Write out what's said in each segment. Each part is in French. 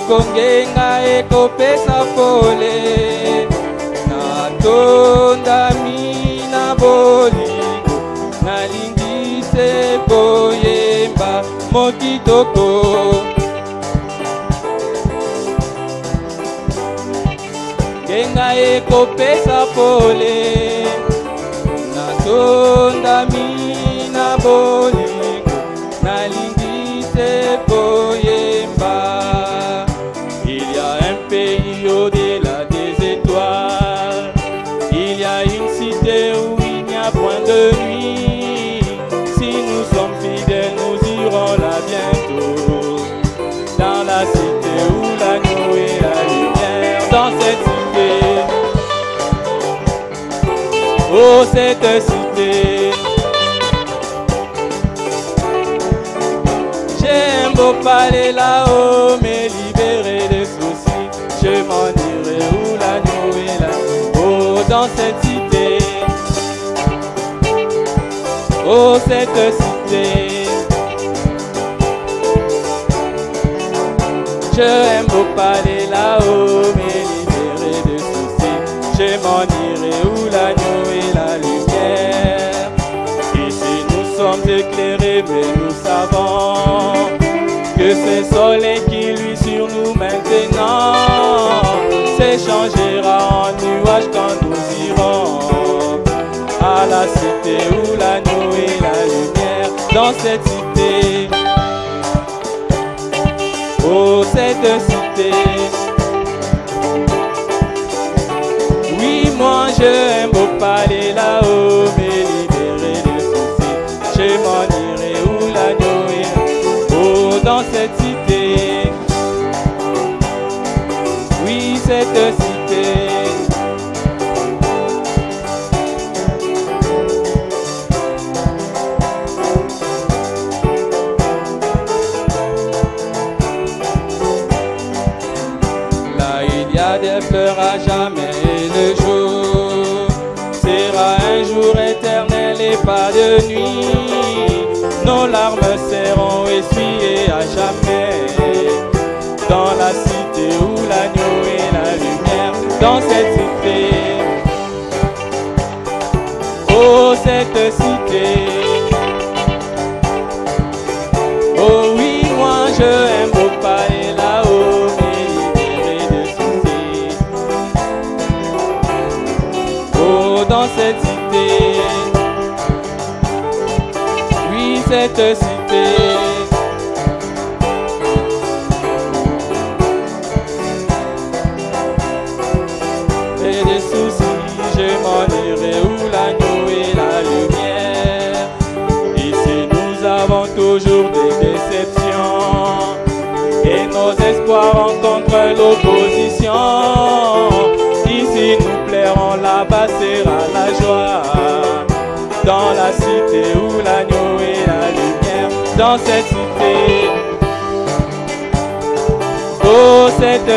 kongenga ekopesa pole natonda mina bolingo nalingise koyemba mokitoko ngenga ekopesa pole natonda mina bolingo nalingise koyemba. Il y a un pays au-delà des étoiles, il y a une cité où il n'y a point de nuit. Si nous sommes fidèles, nous irons là bientôt, dans la cité où l'agneau est la lumière. Dans cette cité, oh cette cité, j'aime beau parler là-haut, mais libéré des soucis, je m'en irai où l'agneau est là. Oh dans cette cité, oh cette cité, j'aime beau parler là-haut, mais libéré des soucis, je m'en irai où l'agneau est la lumière. Ici nous sommes éclairés, mais nous savons que ce soleil qui luit sur nous maintenant s'échangera en nuage quand nous irons à la cité où l'agneau est la lumière. Dans cette cité, oh cette cité, oui moi je aime beau parler là-haut, mais libéré des soucis, je m'en irai où l'agneau est. Oh dans cette cité, oui cette cité, là il y a des fleurs à jamais et le jour sera un jour éternel et pas de nuit. Nos larmes seront essuyées à jamais dans la cité où l'agneau est la lumière. Dans cette cité, oh cette cité, oh oui moi je aime beau parler là-haut, mais libéré de soucis. Oh dans cette cité, cette cité, et des soucis, je m'en irai où l'agneau est la lumière. Ici nous avons toujours des déceptions et nos espoirs rencontrent l'opposition. Ici nous plairons, là-bas sera la joie, dans la cité où l'agneau est la lumière. Dans cette cité, oh cette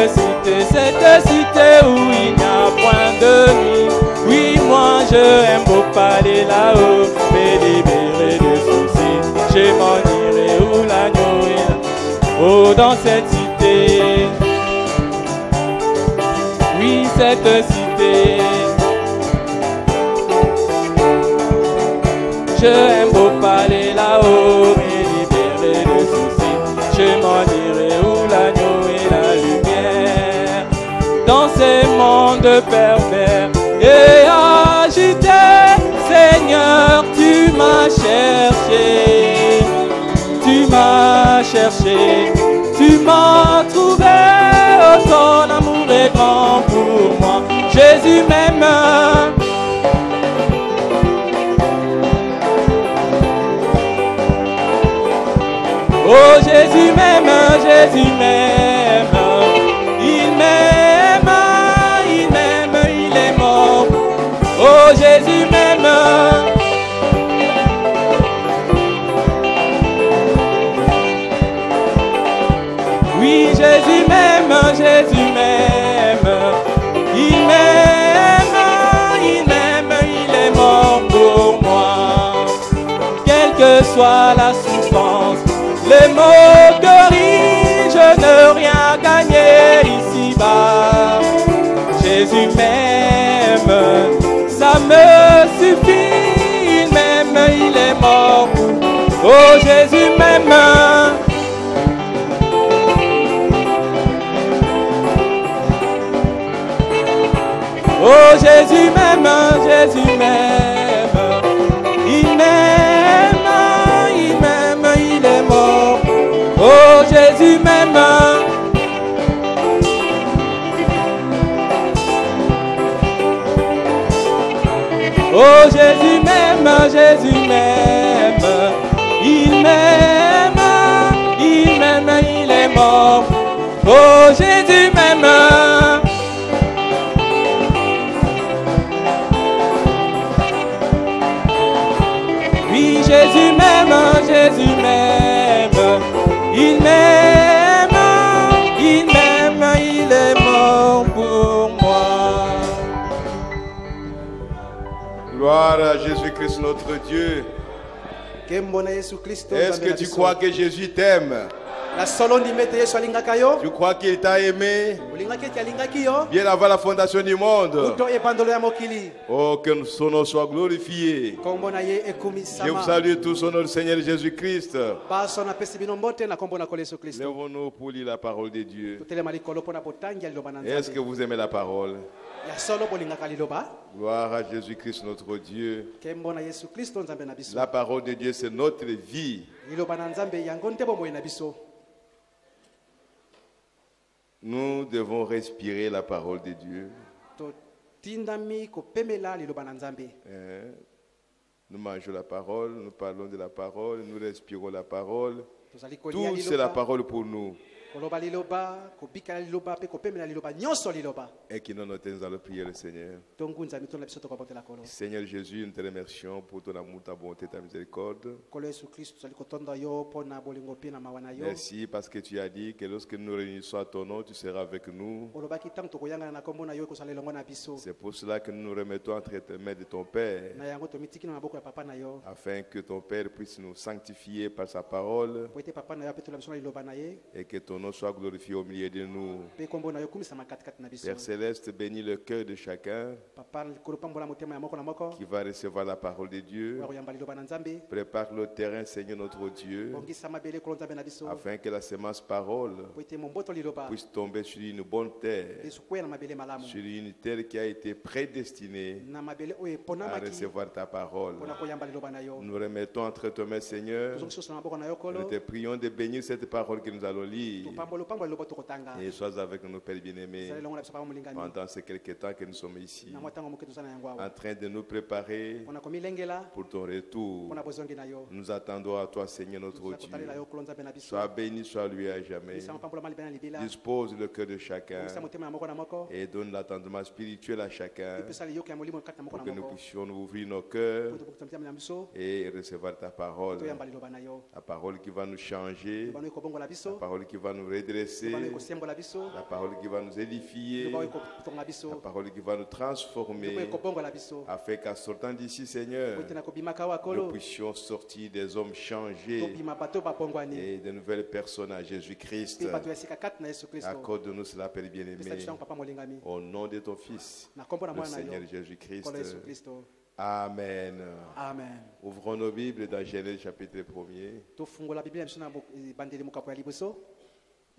cité où il n'y a point de nuit. Oui moi je aime beau parler là-haut, mais libéré de soucis, je m'en irai où l'agneau est là. Oh dans cette cité, oui cette cité, je aime beau parler là-haut, mais libéré de soucis, je m'en irai où l'agneau est la lumière. Dans ces mondes pervers et agités, Seigneur, tu m'as cherché, tu m'as cherché, tu m'as trouvé, oh ton amour est grand pour moi, Jésus m'aime. Oh Jésus m'aime, Jésus m'aime, il m'aime, il m'aime, il est mort. Oh Jésus m'aime, oui Jésus m'aime, Jésus m'aime, il m'aime, il m'aime, il est mort pour moi. Quelle que soit la souffrance, les moqueries, je n'ai rien gagné. Jésus m'aime, ça me suffit, il m'aime, il est mort. Oh Jésus m'aime. Oh Jésus m'aime, Jésus m'aime. Il m'aime, il m'aime, il est mort. Oh Jésus m'aime. Oh Jésus m'aime, Jésus m'aime. Il m'aime, il m'aime, il est mort. Oh Jésus m'aime. Oui, Jésus m'aime, Jésus m'aime. Il m'aime, il est mort pour moi. Gloire à Jésus-Christ notre Dieu. Est-ce que tu crois que Jésus t'aime? Tu crois qu'il t'a aimé bien avant la fondation du monde? Oh, que son nom soit glorifié. Je vous salue tous au nom du Seigneur Jésus-Christ. Lèvons-nous pour lire la parole de Dieu. Est-ce que vous aimez la parole? Gloire à Jésus-Christ notre Dieu. La parole de Dieu, c'est notre vie. Nous devons respirer la parole de Dieu. Nous mangeons la parole, nous parlons de la parole, nous respirons la parole. Tout c'est la parole pour nous. Et qui nous nous allons prier le Seigneur. Seigneur Jésus, nous te remercions pour ton amour, ta bonté, ta miséricorde. Merci parce que tu as dit que lorsque nous réunissons à ton nom, tu seras avec nous. C'est pour cela que nous nous remettons entre les mains de ton Père, afin que ton Père puisse nous sanctifier par sa parole et que ton nom soit glorifié au milieu de nous. Père Céleste, bénis le cœur de chacun qui va recevoir la parole de Dieu. Prépare le terrain, Seigneur notre Dieu, afin que la semence parole puisse tomber sur une bonne terre, sur une terre qui a été prédestinée à recevoir ta parole. Nous remettons entre tes mains, Seigneur. Nous te prions de bénir cette parole que nous allons lire. Et sois avec nous, Père bien-aimé, pendant ces quelques temps que nous sommes ici, en train de nous préparer pour ton retour. Nous attendons à toi, Seigneur notre Dieu. Sois béni, sois lui à jamais. Dispose le cœur de chacun et donne l'attendement spirituel à chacun pour que nous puissions nous ouvrir nos cœurs et recevoir ta parole. La parole qui va nous changer, la parole qui va nous redresser, la parole qui va nous édifier, la parole qui va nous transformer, afin qu'en sortant d'ici, Seigneur, nous puissions sortir des hommes changés et de nouvelles personnes à Jésus-Christ. Accorde-nous cela, Père bien-aimé, au nom de ton Fils, le Seigneur Jésus-Christ. Amen. Amen. Ouvrons nos Bibles dans Genèse chapitre 1er.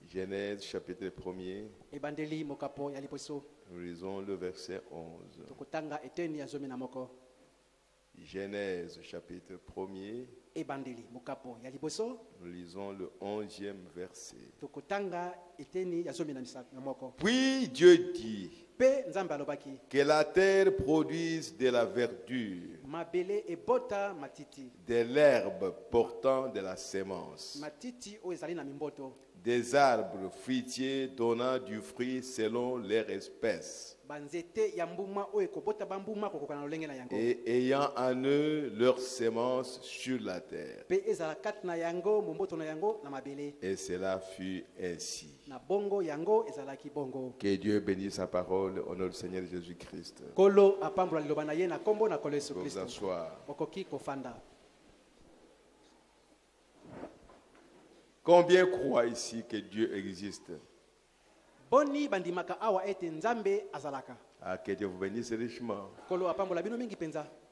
Genèse chapitre 1er. Nous lisons le verset 11. Genèse chapitre 1er. Nous lisons le 11e verset. Puis Dieu dit que la terre produise de la verdure, de l'herbe portant de la sémence, des arbres fruitiers donnant du fruit selon leur espèce, et ayant en eux leur sémence sur la terre. Et cela fut ainsi. Que Dieu bénisse sa parole au nom du Seigneur Jésus-Christ. Vous vous asseoir. Combien croient ici que Dieu existe? Ah, que Dieu vous bénisse richement.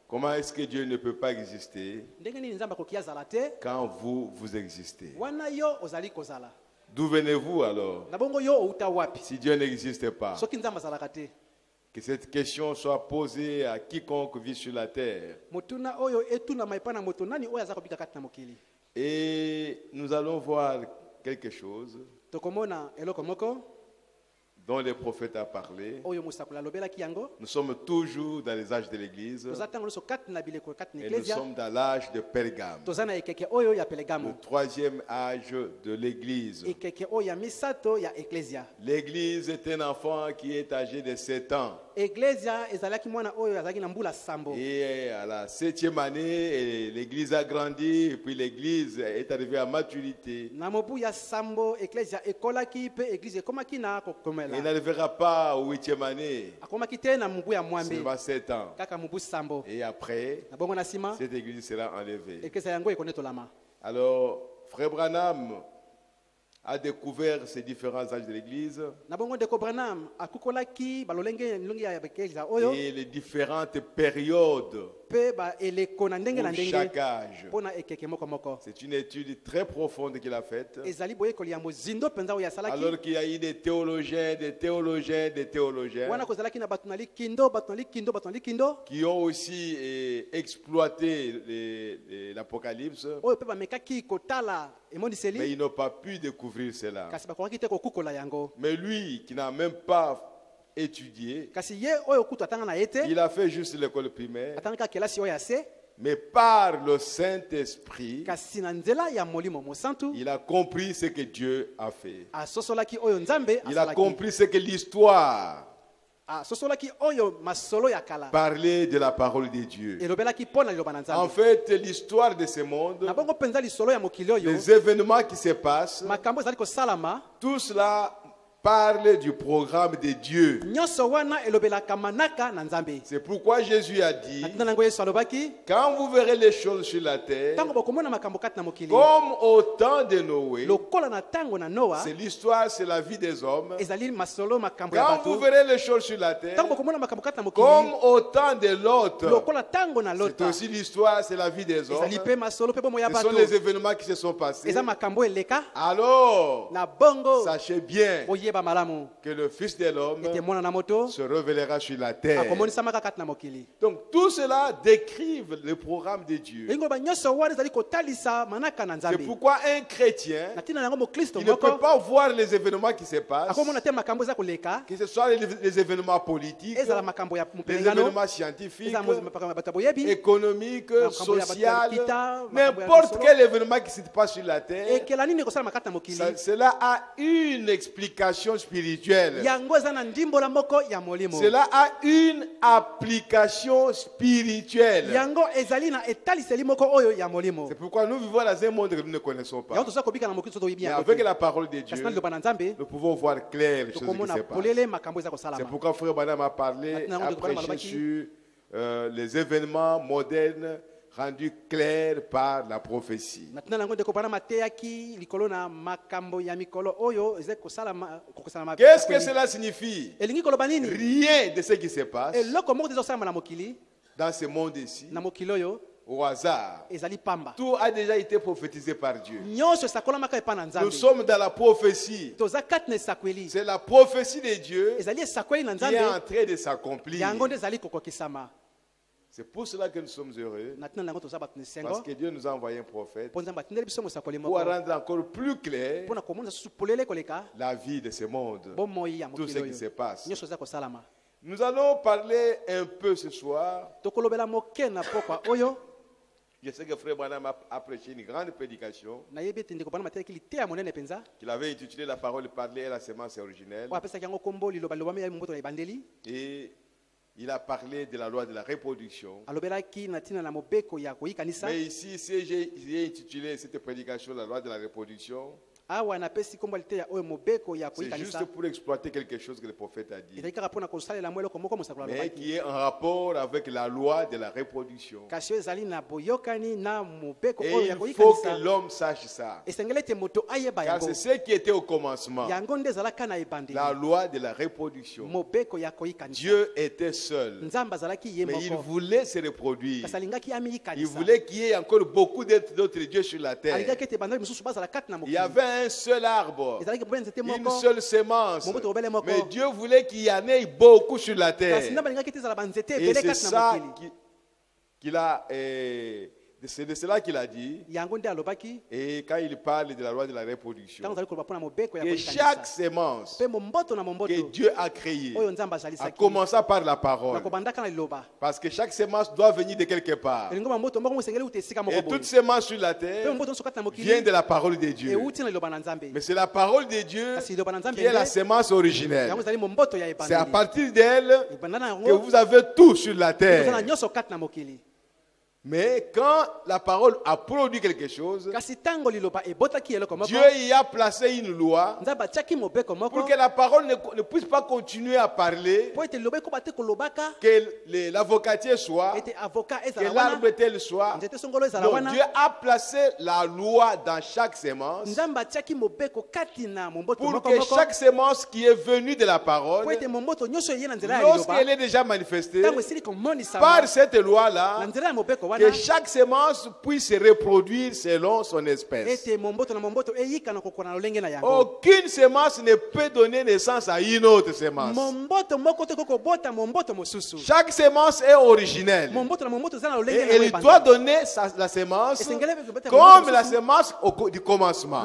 Comment est-ce que Dieu ne peut pas exister quand vous existez? D'où venez-vous alors si Dieu n'existe pas? Que cette question soit posée à quiconque vit sur la terre. Et nous allons voir quelque chose dont les prophètes ont parlé. Nous sommes toujours dans les âges de l'Église. Et nous sommes dans l'âge de Pergame. Le troisième âge de l'Église. L'Église est un enfant qui est âgé de 7 ans. Et à la 7e année, l'Église a grandi, et puis l'Église est arrivée à maturité. Il n'arrivera pas au 8e année. Seulement 7 ans. Et après, cette Église sera enlevée. Alors, Frère Branham a découvert ces différents âges de l'Église et les différentes périodes pour chaque âge. C'est une étude très profonde qu'il a faite. Alors qu'il y a eu des théologiens qui ont aussi exploité l'Apocalypse, mais ils n'ont pas pu découvrir cela. Mais lui, qui n'a même pas étudié, il a fait juste l'école primaire, mais par le Saint-Esprit, il a compris ce que Dieu a fait. Il a compris ce que l'histoire parlait de la parole de Dieu. En fait, l'histoire de ce monde, les événements qui se passent, tout cela parle du programme de Dieu. C'est pourquoi Jésus a dit, quand vous verrez les choses sur la terre, comme au temps de Noé, c'est l'histoire, c'est la vie des hommes. Quand vous verrez les choses sur la terre, comme au temps de l'autre, c'est aussi l'histoire, c'est la vie des hommes. Ce sont les événements qui se sont passés. Alors, sachez bien que le Fils de l'homme se révélera sur la terre. Donc tout cela décrit le programme de Dieu. C'est pourquoi un chrétien, il ne peut pas voir les événements qui se passent, que ce soit les événements politiques, les événements scientifiques, économiques, sociaux, n'importe quel événement qui se passe sur la terre, cela a une explication spirituelle. Cela a une application spirituelle. C'est pourquoi nous vivons dans un monde que nous ne connaissons pas. Mais avec la parole de Dieu, nous pouvons voir clair les choses qui se passent. C'est pourquoi Frère Branham a parlé, a prêché sur les événements modernes rendu clair par la prophétie. Qu'est-ce que cela signifie? Rien de ce qui se passe dans ce monde ici au hasard. Tout a déjà été prophétisé par Dieu. Nous sommes dans la prophétie. C'est la prophétie de Dieu qui est en train de s'accomplir. C'est pour cela que nous sommes heureux, parce que Dieu nous a envoyé un prophète pour rendre encore plus clair la vie de ce monde, tout ce qui se passe. Nous allons parler un peu ce soir. Je sais que Frère Branham a prêché une grande prédication qu'il avait intitulé La parole parlée et la semence originelle. Et il a parlé de la loi de la reproduction. Mais ici, si j'ai intitulé cette prédication La loi de la reproduction, C'est juste pour exploiter quelque chose que le prophète a dit, mais qui est en rapport avec la loi de la reproduction. Et il faut que l'homme sache ça. Car c'est ce qui était au commencement, la loi de la reproduction. Dieu était seul, mais il voulait se reproduire. Il voulait qu'il y ait encore beaucoup d'autres dieux sur la terre. Il y avait un seul arbre, une seule semence, mais Dieu voulait qu'il y en ait beaucoup sur la terre. Et c'est ça qu'il a... C'est de cela qu'il a dit. Et quand il parle de la loi de la reproduction, que chaque semence que Dieu a créée a commencé par la parole. Parce que chaque semence doit venir de quelque part. Et toute semence sur la terre vient de la parole de Dieu. Mais c'est la parole de Dieu qui est la semence originelle. C'est à partir d'elle que vous avez tout sur la terre. Mais quand la parole a produit quelque chose, Dieu y a placé une loi pour que la parole ne puisse pas continuer à parler, que l'avocatier soit, que l'arbre tel soit. Donc Dieu a placé la loi dans chaque semence pour que chaque semence qui est venue de la parole, lorsqu'elle est déjà manifestée, par cette loi-là, que chaque semence puisse se reproduire selon son espèce. Aucune semence ne peut donner naissance à une autre semence. Chaque semence est originelle. Et elle doit donner la semence comme la semence du commencement.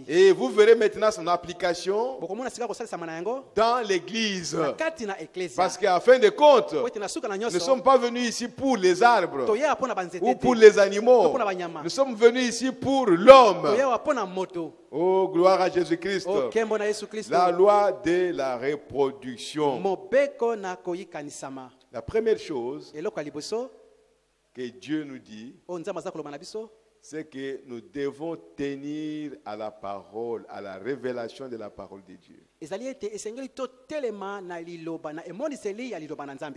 Et vous verrez maintenant son application dans l'église. Parce qu'à fin de compte, nous ne sommes pas venus ici pour les arbres ou pour les animaux. Nous sommes venus ici pour l'homme. Oh, gloire à Jésus-Christ. La loi de la reproduction. La première chose que Dieu nous dit, c'est que nous devons tenir à la parole, à la révélation de la parole de Dieu.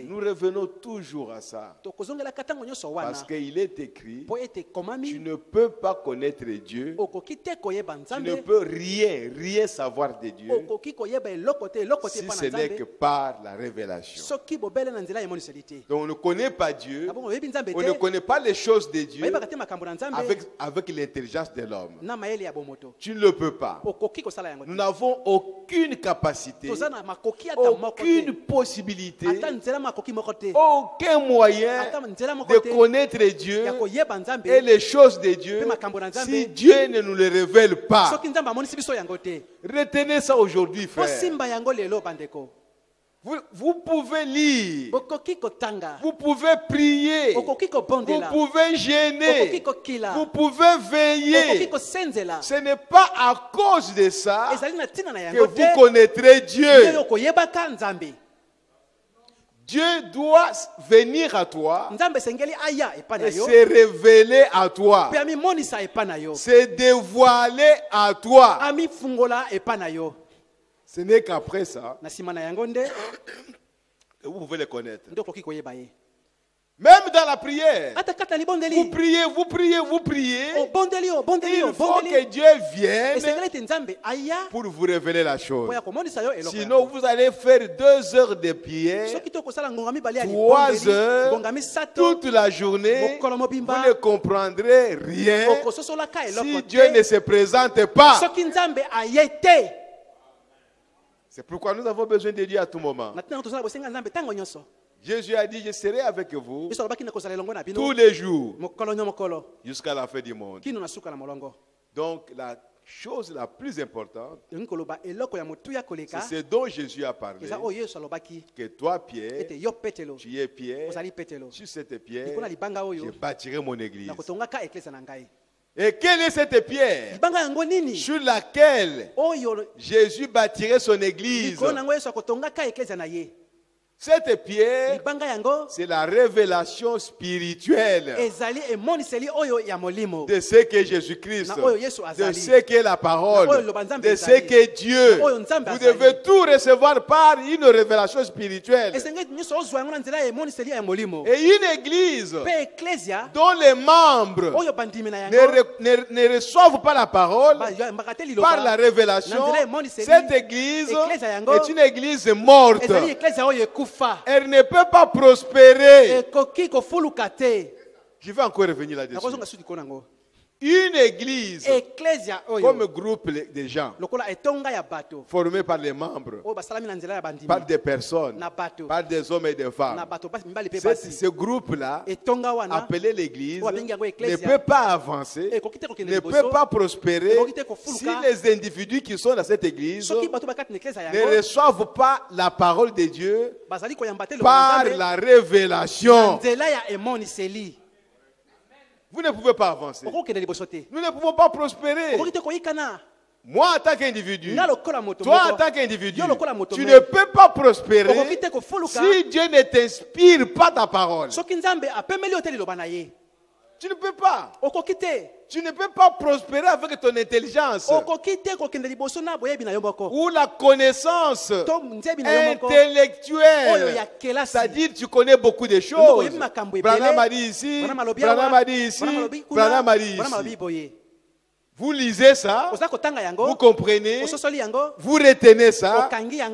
Nous revenons toujours à ça. Parce qu'il est écrit, tu ne peux pas connaître Dieu, tu ne peux rien savoir de Dieu si ce n'est que par la révélation. Donc on ne connaît pas Dieu, on ne connaît pas les choses de Dieu avec l'intelligence de l'homme. Tu ne le peux pas. Nous n'avons aucune capacité, aucune possibilité, aucun moyen de connaître Dieu et les choses de Dieu si Dieu ne nous les révèle pas. Retenez ça aujourd'hui, frère. Vous pouvez lire, vous pouvez prier, vous pouvez gêner, vous pouvez veiller. Ce n'est pas à cause de ça que vous connaîtrez Dieu. Dieu doit venir à toi et se révéler à toi, se dévoiler à toi. Ce n'est qu'après ça que vous pouvez le connaître. Même dans la prière, vous priez. Il faut que Dieu vienne pour vous révéler la chose. Sinon, vous allez faire 2 heures de prière, 3 heures, toute la journée. Vous ne comprendrez rien si Dieu ne se présente pas. C'est pourquoi nous avons besoin de Dieu à tout moment. Jésus a dit, je serai avec vous tous les jours jusqu'à la fin du monde. Donc la chose la plus importante, c'est ce dont Jésus a parlé, que toi, Pierre, tu es Pierre, sur cette pierre, je bâtirai mon église. Et quelle est cette pierre sur laquelle Jésus bâtirait son église? Cette pierre, c'est la révélation spirituelle de ce qu'est Jésus-Christ, de ce qu'est la parole, de ce qu'est Dieu. Vous devez tout recevoir par une révélation spirituelle. Et une église dont les membres ne reçoivent pas la parole par la révélation, cette église est une église morte. Elle ne peut pas prospérer. Je vais encore revenir là-dessus. Une église comme groupe de gens formé par les membres, par des personnes, par des hommes et des femmes. Ce groupe-là, appelé l'église, ne peut pas avancer, ne peut pas prospérer si les individus qui sont dans cette église ne reçoivent pas la parole de Dieu par la révélation. Vous ne pouvez pas avancer. Nous ne pouvons pas prospérer. Moi, en tant qu'individu, toi, en tant qu'individu, tu ne peux pas prospérer si Dieu ne t'inspire pas ta parole. Tu ne peux pas. Tu ne peux pas prospérer avec ton intelligence ou la connaissance intellectuelle. C'est-à-dire tu connais beaucoup de choses. Branham a dit ici, Branham a dit ici, Branham a dit ici. Vous lisez ça, vous comprenez, vous retenez ça,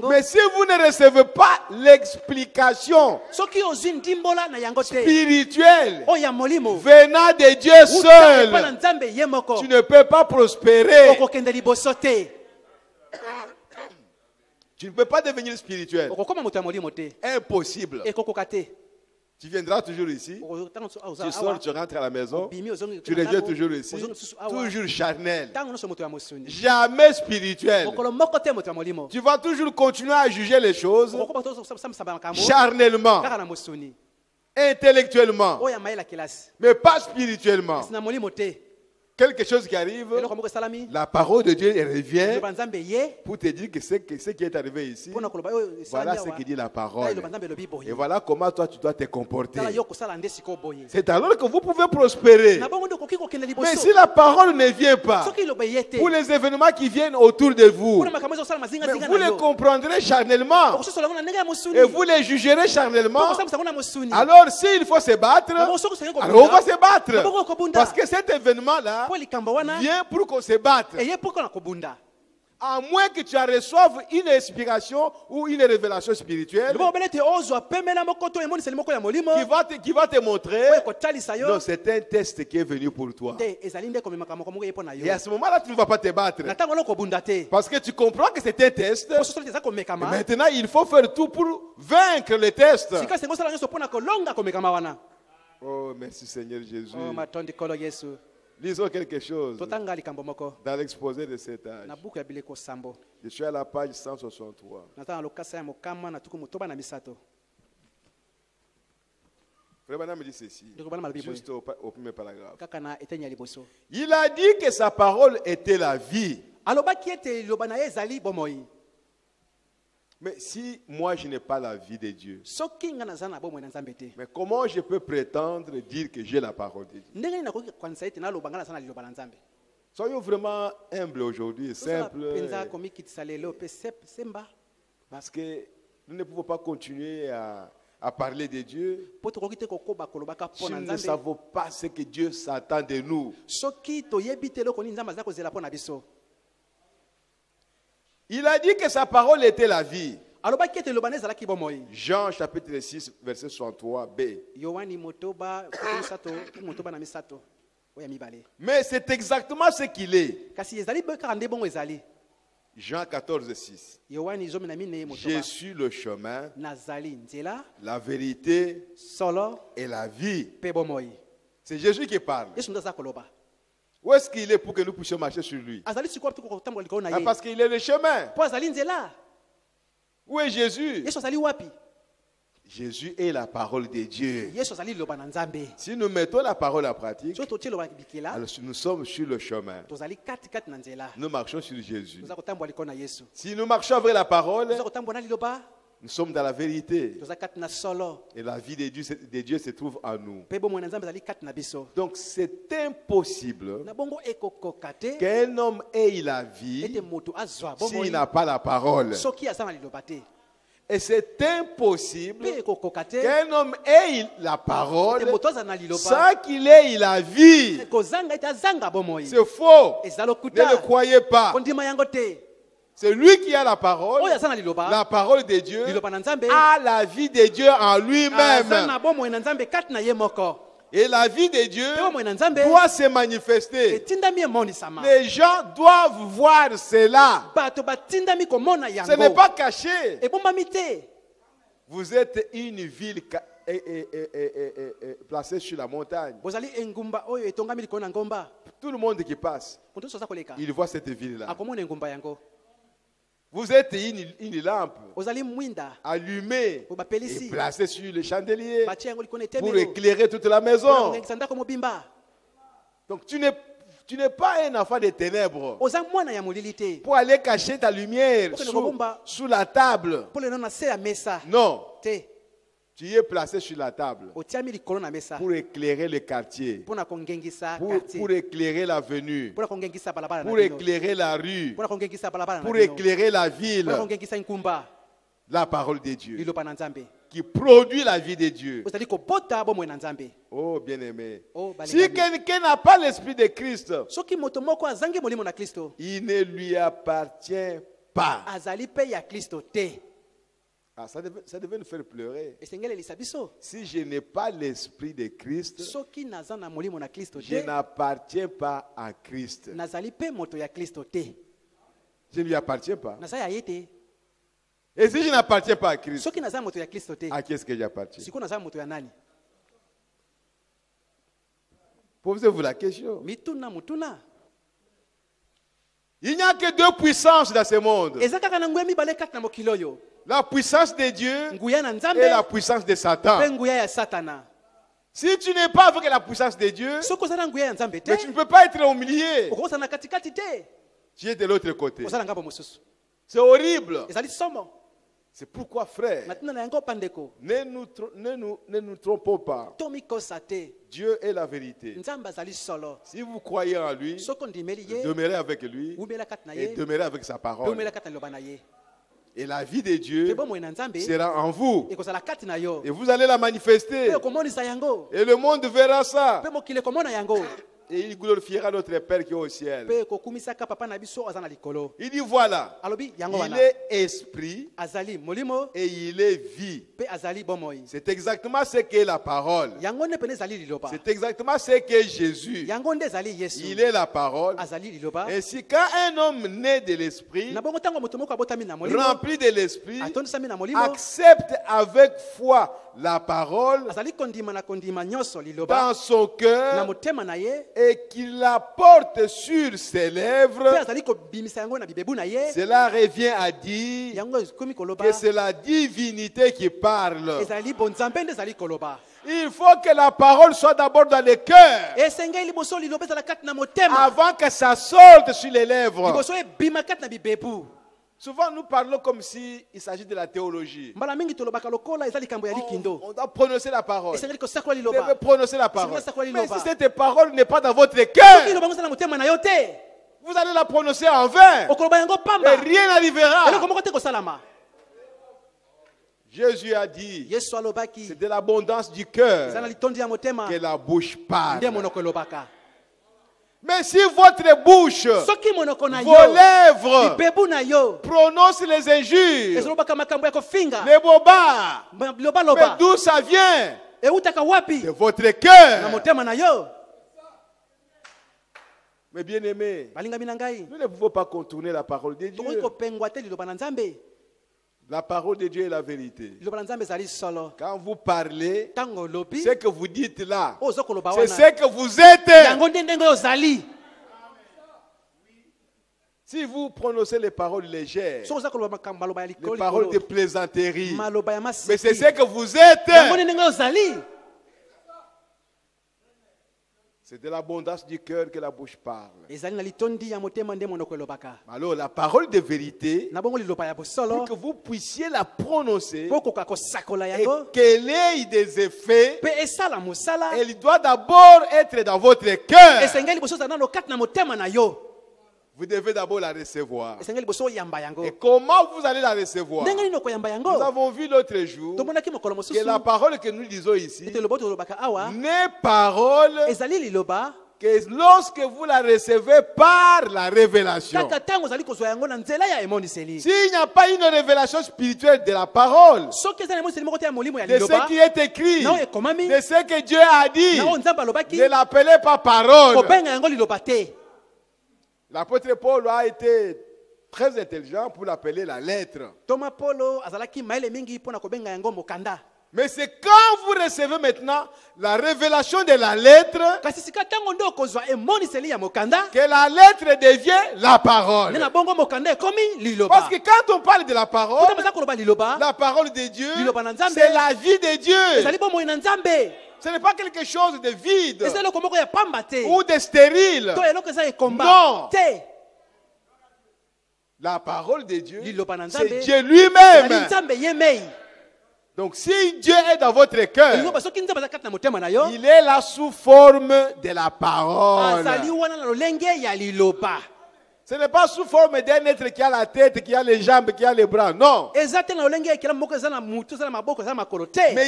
mais si vous ne recevez pas l'explication spirituelle venant de Dieu seul, tu ne peux pas prospérer. Tu ne peux pas devenir spirituel. Impossible. Tu viendras toujours ici, tu sors, tu rentres à la maison, tu reviens toujours ici, toujours charnel, jamais spirituel. Tu vas toujours continuer à juger les choses charnellement, intellectuellement, mais pas spirituellement. Quelque chose qui arrive, la parole de Dieu revient pour te dire que ce qui est arrivé ici, voilà ce que dit la parole. Et voilà comment toi tu dois te comporter. C'est alors que vous pouvez prospérer. Mais si la parole ne vient pas, pour les événements qui viennent autour de vous, mais vous les comprendrez charnellement et vous les jugerez charnellement. Alors s'il faut se battre, alors on va se battre. Parce que cet événement-là vient pour qu'on se batte. À moins que tu reçoives une inspiration ou une révélation spirituelle qui va te montrer, non, c'est un test qui est venu pour toi. Et à ce moment-là, tu ne vas pas te battre. Parce que tu comprends que c'est un test. Maintenant, il faut faire tout pour vaincre le test. Oh, merci Seigneur Jésus. Lisons quelque chose dans l'exposé de cet âge. Je suis à la page 163. Frère Branham me dit ceci, juste au premier paragraphe. Il a dit que sa parole était la vie. Mais si moi je n'ai pas la vie de Dieu, mais comment je peux prétendre dire que j'ai la parole de Dieu? Soyons vraiment humbles aujourd'hui, simples. Parce que nous ne pouvons pas continuer à parler de Dieu si nous ne savons pas ce que Dieu s'attend de nous. Il a dit que sa parole était la vie. Jean chapitre 6 verset 63b. Mais c'est exactement ce qu'il est. Jean 14 6. Je suis le chemin, la vérité et la vie. C'est Jésus qui parle. Où est-ce qu'il est pour que nous puissions marcher sur lui? Parce qu'il est le chemin. Où est Jésus? Jésus est la parole de Dieu. Si nous mettons la parole en pratique, alors nous sommes sur le chemin. Nous marchons sur Jésus. Si nous marchons avec la parole, Nous sommes dans la vérité. Et la vie de Dieu se trouve en nous. Donc c'est impossible qu'un homme ait la vie s'il n'a pas la parole. Et c'est impossible qu'un homme ait la parole sans qu'il ait la vie. C'est faux. Ne le croyez pas. C'est lui qui a la parole. La parole de Dieu a la vie de Dieu en lui-même. Et la vie de Dieu doit se manifester. Les gens doivent voir cela. Ce n'est pas caché. Vous êtes une ville placée sur la montagne. Tout le monde qui passe, il voit cette ville-là. Vous êtes une lampe allumée et placée sur le chandelier pour éclairer toute la maison. Donc tu n'es pas un enfant des ténèbres pour aller cacher ta lumière sous la table. Non. Tu es placé sur la table pour éclairer le quartier, pour éclairer l'avenue, pour éclairer la rue, pour éclairer la ville. La parole de Dieu qui produit la vie de Dieu. Oh bien-aimé, si quelqu'un n'a pas l'esprit de Christ, il ne lui appartient pas. Ah, ça devait nous faire pleurer. Si je n'ai pas l'esprit de Christ, je n'appartiens pas à Christ. Je ne lui appartiens pas. Et si je n'appartiens pas à Christ, à qui est-ce que j'appartiens? Posez-vous la question. Il n'y a que deux puissances dans ce monde. La puissance de Dieu et la puissance de Satan. Si tu n'es pas avec la puissance de Dieu, mais tu ne peux pas être au milieu. Tu es de l'autre côté. C'est horrible. C'est pourquoi, frère, ne nous trompons pas. Dieu est la vérité. Si vous croyez en lui, demeurez avec lui et demeurez avec sa parole. Et la vie de Dieu sera en vous. Et vous allez la manifester. Et le monde verra ça. Et il glorifiera notre Père qui est au ciel. Il dit voilà, il est esprit et il est vie. C'est exactement ce qu'est la parole. C'est exactement ce qu'est Jésus. Il est la parole. Ainsi, quand un homme naît de l'esprit, rempli de l'esprit, accepte avec foi la parole dans son cœur et qu'il la porte sur ses lèvres, cela revient à dire que c'est la divinité qui parle. Il faut que la parole soit d'abord dans le cœur avant que ça sorte sur les lèvres. Souvent nous parlons comme s'il s'agit de la théologie. On doit prononcer la parole. Vous devez prononcer la parole. Mais si cette parole n'est pas dans votre cœur, vous allez la prononcer en vain. Et rien n'arrivera. Jésus a dit, c'est de l'abondance du cœur que la bouche parle. Mais si votre bouche, vos lèvres, prononcent les injures, les bobards, mais d'où ça vient? De votre cœur. Mais bien aimé, nous ne pouvons pas contourner la parole de Dieu. La parole de Dieu est la vérité. Quand vous parlez, ce que vous dites là, c'est ce que vous êtes. Si vous prononcez les paroles légères, les paroles de plaisanterie, mais c'est ce que vous êtes. C'est de l'abondance du cœur que la bouche parle. Alors la parole de vérité, pour que vous puissiez la prononcer et qu'elle ait des effets, elle doit d'abord être dans votre cœur. Vous devez d'abord la recevoir. Et comment vous allez la recevoir? Nous avons vu l'autre jour que la parole que nous disons ici n'est parole que lorsque vous la recevez par la révélation. S'il n'y a pas une révélation spirituelle de la parole, de ce qui est écrit, de ce que Dieu a dit, ne l'appelez pas parole. L'apôtre Paul a été très intelligent pour l'appeler la lettre. Mais c'est quand vous recevez maintenant la révélation de la lettre que la lettre devient la parole. Parce que quand on parle de la parole de Dieu, c'est la vie de Dieu. Ce n'est pas quelque chose de vide ou de stérile. Non. La parole de Dieu, c'est Dieu lui-même. Donc si Dieu est dans votre cœur, il est là sous forme de la parole. Ce n'est pas sous forme d'un être qui a la tête, qui a les jambes, qui a les bras. Non. Mais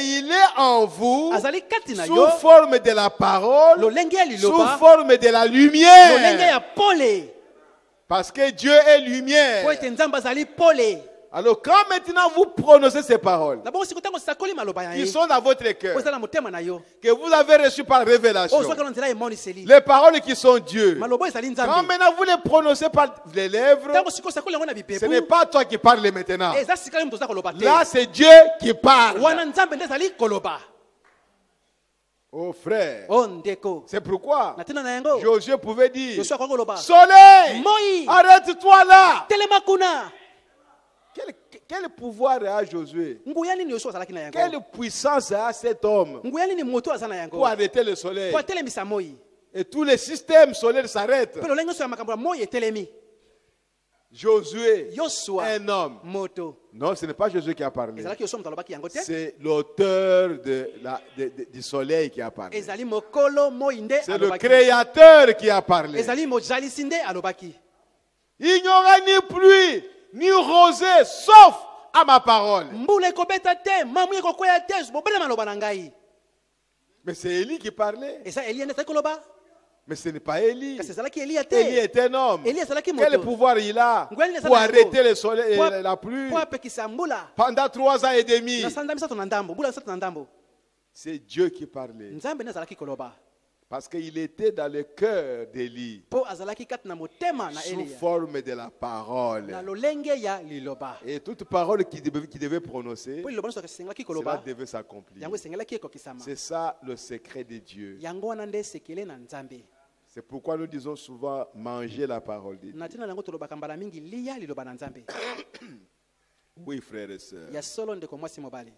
il est en vous sous forme de la parole, sous forme de la lumière. Parce que Dieu est lumière. Alors quand maintenant vous prononcez ces paroles qui sont dans votre cœur, que vous avez reçues par révélation, les paroles qui sont Dieu, quand maintenant vous les prononcez par les lèvres, ce n'est pas toi qui parles maintenant. Là c'est Dieu qui parle. Oh frère, c'est pourquoi Josué pouvait dire: Soleil, arrête-toi là. Quel pouvoir a Josué? Quelle puissance a cet homme pour arrêter le soleil? Et tous les systèmes solaires s'arrêtent. Josué, un homme. Non, ce n'est pas Josué qui a parlé. C'est l'auteur du soleil qui a parlé. C'est le créateur qui a parlé. Il n'y aura ni pluie ni rosée sauf à ma parole. Mais c'est Élie qui parlait. Mais ce n'est pas Élie. Élie est un homme. Quel pouvoir il a pour arrêter le soleil et la pluie pendant 3 ans et demi? C'est Dieu qui parlait. Parce qu'il était dans le cœur d'Élie, sous forme de la parole. Et toute parole qu'il devait prononcer, cela devait s'accomplir. C'est ça le secret de Dieu. C'est pourquoi nous disons souvent manger la parole de Dieu. Oui, frères et sœurs.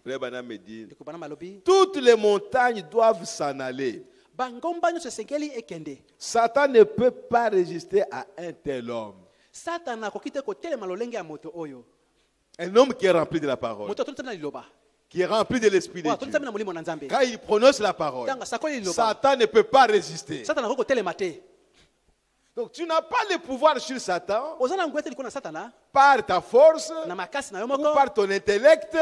Frère Branham me dit, toutes les montagnes doivent s'en aller. Satan ne peut pas résister à un tel homme. Un homme qui est rempli de la parole, qui est rempli de l'esprit de Dieu. Quand il prononce la parole, Satan ne peut pas résister. Donc tu n'as pas le pouvoir sur Satan par ta force, ou par ton intellect,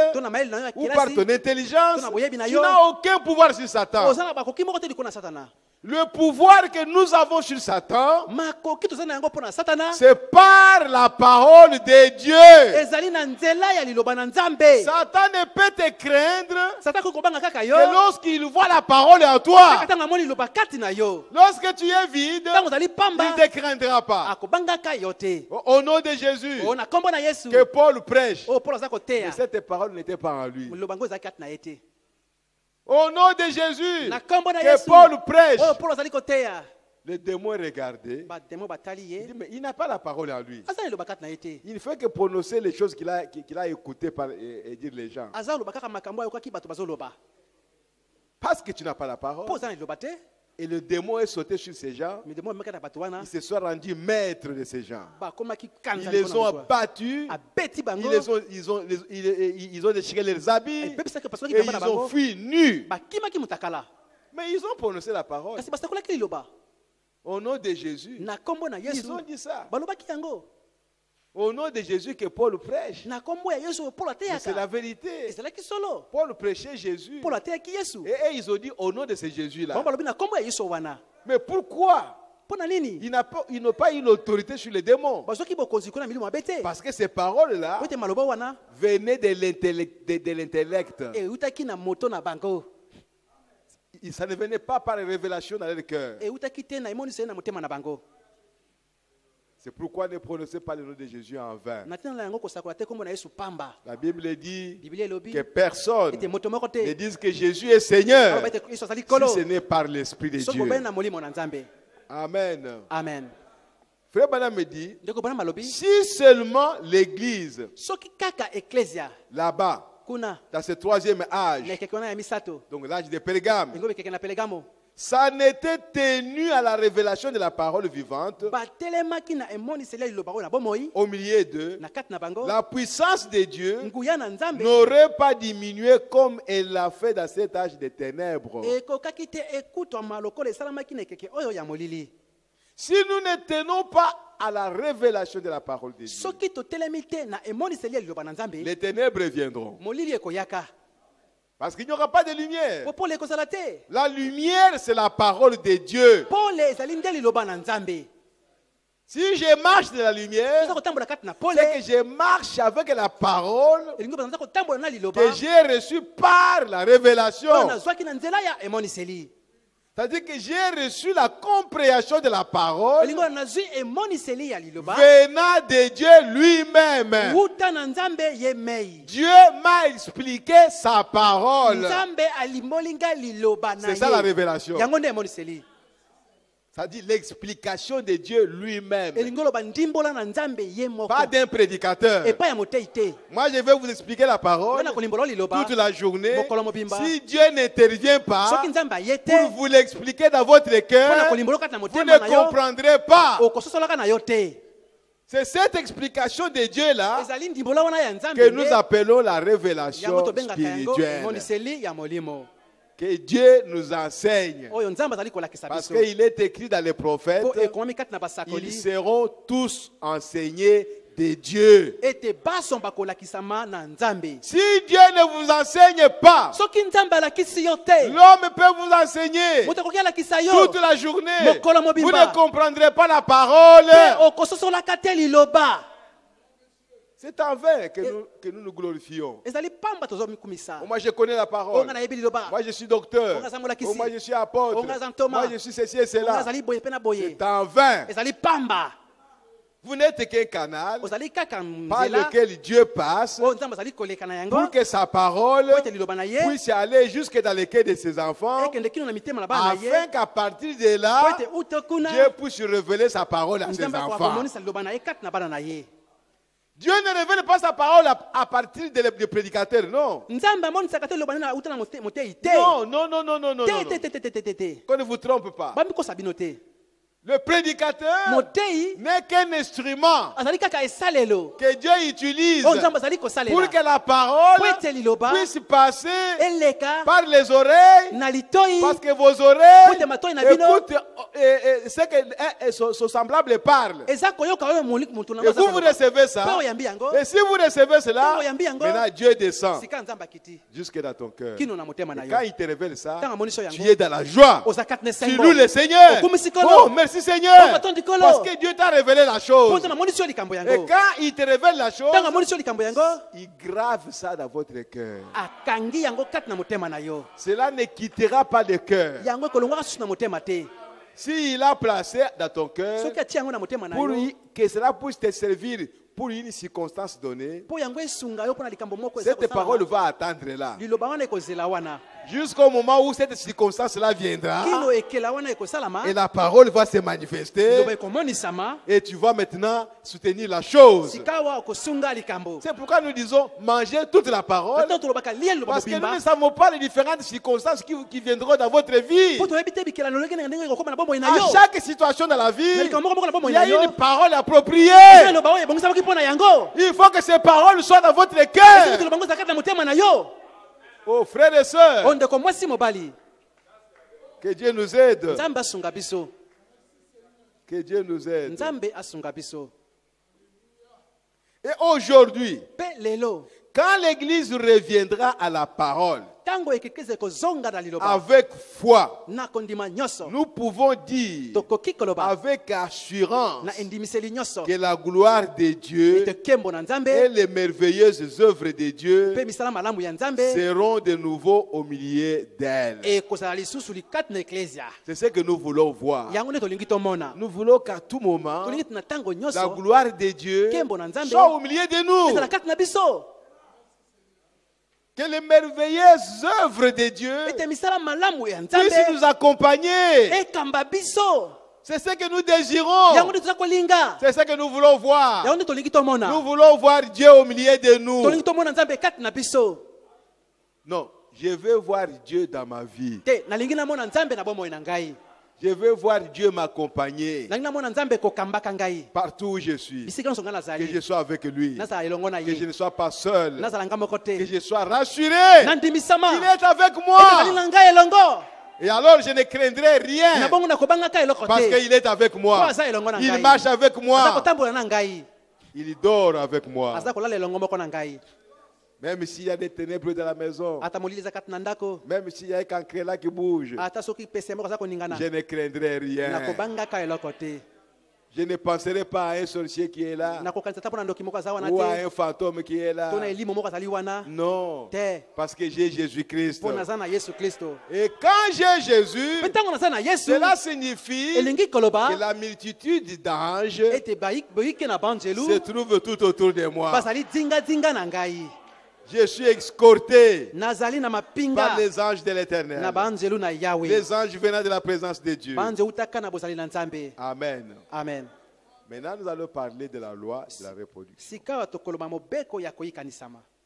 ou par ton intelligence. Tu n'as aucun pouvoir sur Satan. Le pouvoir que nous avons sur Satan, c'est par la parole de Dieu. Satan ne peut te craindre que lorsqu'il voit la parole en toi. Lorsque tu es vide, il ne te craindra pas. Au nom de Jésus, que Paul prêche, mais cette parole n'était pas en lui. Au nom de Jésus, que Paul prêche. Le démon regardait. Il dit, mais il n'a pas la parole en lui. Il ne fait que prononcer les choses qu'il a écoutées et dire les gens. Parce que tu n'as pas la parole. Et le démon est sauté sur ces gens. Ils se sont rendus maîtres de ces gens. Ils les ont battus. Ils ont déchiré leurs habits. Et ils ont fui nus. Mais ils ont prononcé la parole. Au nom de Jésus. Ils ont dit ça. Au nom de Jésus que Paul prêche. C'est la vérité. Paul prêchait Jésus. Et ils ont dit au nom de ce Jésus-là. Mais pourquoi ils n'ont pas eu l'autorité sur les démons? Parce que ces paroles-là venaient de l'intellect. Ça ne venait pas par révélation dans leur cœur. C'est pourquoi ne prononcez pas le nom de Jésus en vain. La Bible dit que personne ne dise que Jésus est Seigneur si ce n'est par l'Esprit de Dieu. Amen. Amen. Frère Branham me dit, si seulement l'Église, là-bas, dans ce troisième âge, donc l'âge de Pérgame, ça n'était tenu à la révélation de la parole vivante, au milieu d'eux, la puissance de Dieu n'aurait pas diminué comme elle l'a fait dans cet âge de ténèbres. Si nous ne tenons pas à la révélation de la parole de Dieu, les ténèbres viendront. Parce qu'il n'y aura pas de lumière. La lumière, c'est la parole de Dieu. Si je marche de la lumière, c'est que je marche avec la parole que j'ai reçue par la révélation. C'est-à-dire que j'ai reçu la compréhension de la parole venant de Dieu lui-même. Dieu m'a expliqué sa parole. C'est ça la révélation. C'est-à-dire l'explication de Dieu lui-même. Pas d'un prédicateur. Moi, je vais vous expliquer la parole toute la journée. Si Dieu n'intervient pas pour vous l'expliquer dans votre cœur, vous ne comprendrez pas. C'est cette explication de Dieu-là que nous appelons la révélation spirituelle. Que Dieu nous enseigne. Parce qu'il est écrit dans les prophètes, ils seront tous enseignés de Dieu. Si Dieu ne vous enseigne pas, l'homme peut vous enseigner toute la journée. Vous ne comprendrez pas la parole. C'est en vain que nous nous glorifions. Moi, je connais la parole. Moi, je suis docteur. Moi, je suis apôtre. Moi, je suis ceci et cela. C'est en vain. Vous n'êtes qu'un canal par lequel Dieu passe pour que sa parole puisse aller jusque dans les cœurs de ses enfants, afin qu'à partir de là, Dieu puisse révéler sa parole à ses enfants. Dieu ne révèle pas sa parole à partir des prédicateurs, non. Non. Qu'on ne vous trompe pas. Le prédicateur n'est qu'un instrument que Dieu utilise pour que la parole puisse passer par les oreilles, parce que vos oreilles écoutent ce que son semblable parle. Et vous recevez ça. Et si vous recevez cela, maintenant Dieu descend jusque dans ton cœur. Et quand il te révèle ça, tu es dans la joie. Tu loues le Seigneur. Oh, merci Seigneur, parce que Dieu t'a révélé la chose. Et quand il te révèle la chose, il grave ça dans votre cœur. Cela ne quittera pas le cœur. S'il a placé dans ton cœur pour que cela puisse te servir pour une circonstance donnée, cette parole va attendre là. Jusqu'au moment où cette circonstance-là viendra, et la parole va se manifester, et tu vas maintenant soutenir la chose. C'est pourquoi nous disons manger toute la parole, parce que nous ne savons pas les différentes circonstances qui viendront dans votre vie. À chaque situation dans la vie, il y a une parole appropriée. Il faut que ces paroles soient dans votre cœur. Oh frères et sœurs, que Dieu nous aide. Que Dieu nous aide. Et aujourd'hui, quand l'Église reviendra à la parole, avec foi, nous pouvons dire avec assurance que la gloire de Dieu et les merveilleuses œuvres de Dieu seront de nouveau au milieu d'elle. C'est ce que nous voulons voir. Nous voulons qu'à tout moment, la gloire de Dieu soit au milieu de nous. Que les merveilleuses œuvres de Dieu puissent nous accompagner. C'est ce que nous désirons. C'est ce que nous voulons voir. Nous voulons voir Dieu au milieu de nous. Non, je veux voir Dieu dans ma vie. Je veux voir Dieu m'accompagner partout où je suis. Que je sois avec lui. Que je ne sois pas seul. Que je sois rassuré qu'il est avec moi. Et alors je ne craindrai rien parce qu'il est avec moi. Il marche avec moi. Il dort avec moi. Même s'il y a des ténèbres dans la maison, même s'il y a un cancre là qui bouge, je ne craindrai rien. Je ne penserai pas à un sorcier qui est là ou à un fantôme qui est là. Non, parce que j'ai Jésus-Christ. Et quand j'ai Jésus, cela signifie que la multitude d'anges se trouve tout autour de moi. Je suis escorté par les anges de l'Éternel. Les anges venant de la présence de Dieu. Amen. Amen. Maintenant, nous allons parler de la loi de la reproduction.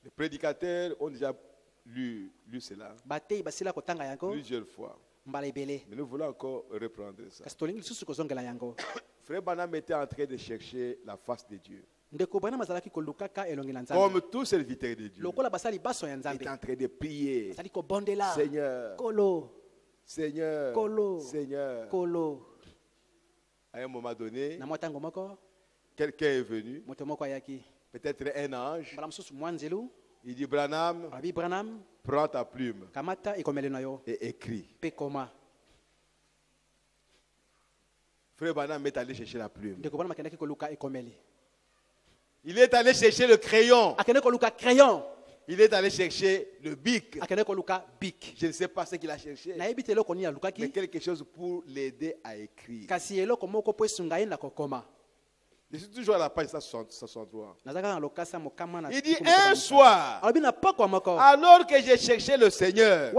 Les prédicateurs ont déjà lu cela plusieurs fois. Mais nous voulons encore reprendre ça. Frère Branham était en train de chercher la face de Dieu. Comme tout serviteur de Dieu, il est en train de prier. Seigneur, Seigneur, Seigneur. À un moment donné, quelqu'un est venu, peut-être un ange. Il dit, Branham, prends ta plume et écris. Frère Branham est allé chercher la plume. Il est allé chercher le crayon. Il est allé chercher le bic. Je ne sais pas ce qu'il a cherché, mais quelque chose pour l'aider à écrire. Je suis toujours à la page 163. Il dit un soir, alors que j'ai cherché le Seigneur,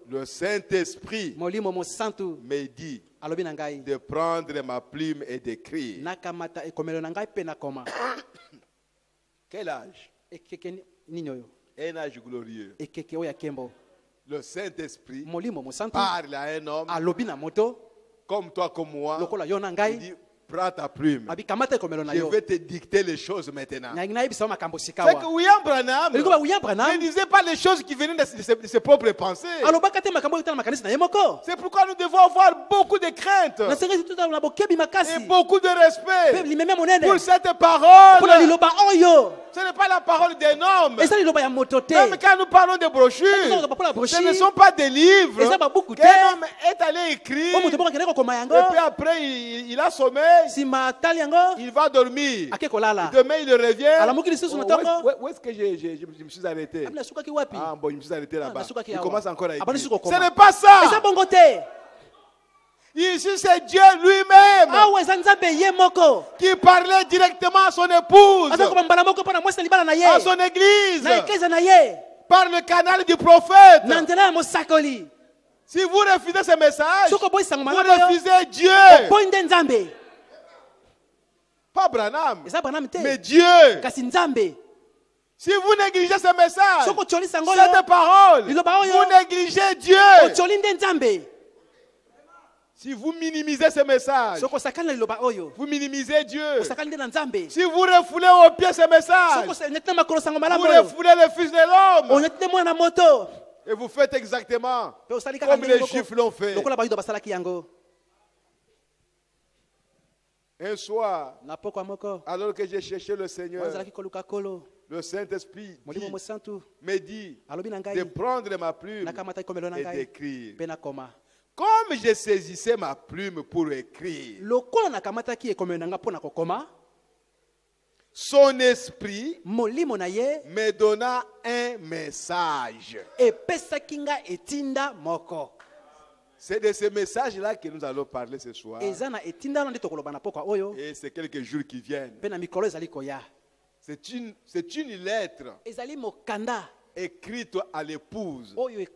le Saint-Esprit me dit de prendre ma plume et d'écrire. Quel âge? Un âge glorieux. Le Saint-Esprit parle à un homme comme toi, comme moi. Il dit, prends ta plume. Je vais te dicter les choses maintenant. C'est que William Branham ne disait pas les choses qui venaient de ses propres pensées. C'est pourquoi nous devons avoir beaucoup de crainte et beaucoup de respect pour cette parole. Ce n'est pas la parole d'un homme. Même quand nous parlons de brochures, ce ne sont pas des livres qu'un homme est allé écrire. Et puis après, il a sommeil. Il va dormir. Demain, il revient. Où est-ce que je me suis arrêté? Ah bon, je me suis arrêté là-bas. Il commence encore à écrire. Ce n'est pas ça. Ici, c'est Dieu lui-même qui parlait directement à son épouse, à son église, par le canal du prophète. Si vous refusez ce message, vous refusez Dieu. Pas Branham, mais Dieu. Si vous négligez ce message, cette parole, vous négligez Dieu. Si vous minimisez ce message, vous minimisez Dieu. Si vous refoulez au pied ce message, vous refoulez le Fils de l'homme. Et vous faites exactement comme les Juifs l'ont fait. Un soir, alors que j'ai cherché le Seigneur, le Saint-Esprit me dit de prendre ma plume et d'écrire. Comme je saisissais ma plume pour écrire, son esprit me donna un message. C'est de ce message-là que nous allons parler ce soir. Et c'est quelques jours qui viennent. C'est une lettre écrite à l'épouse. Mais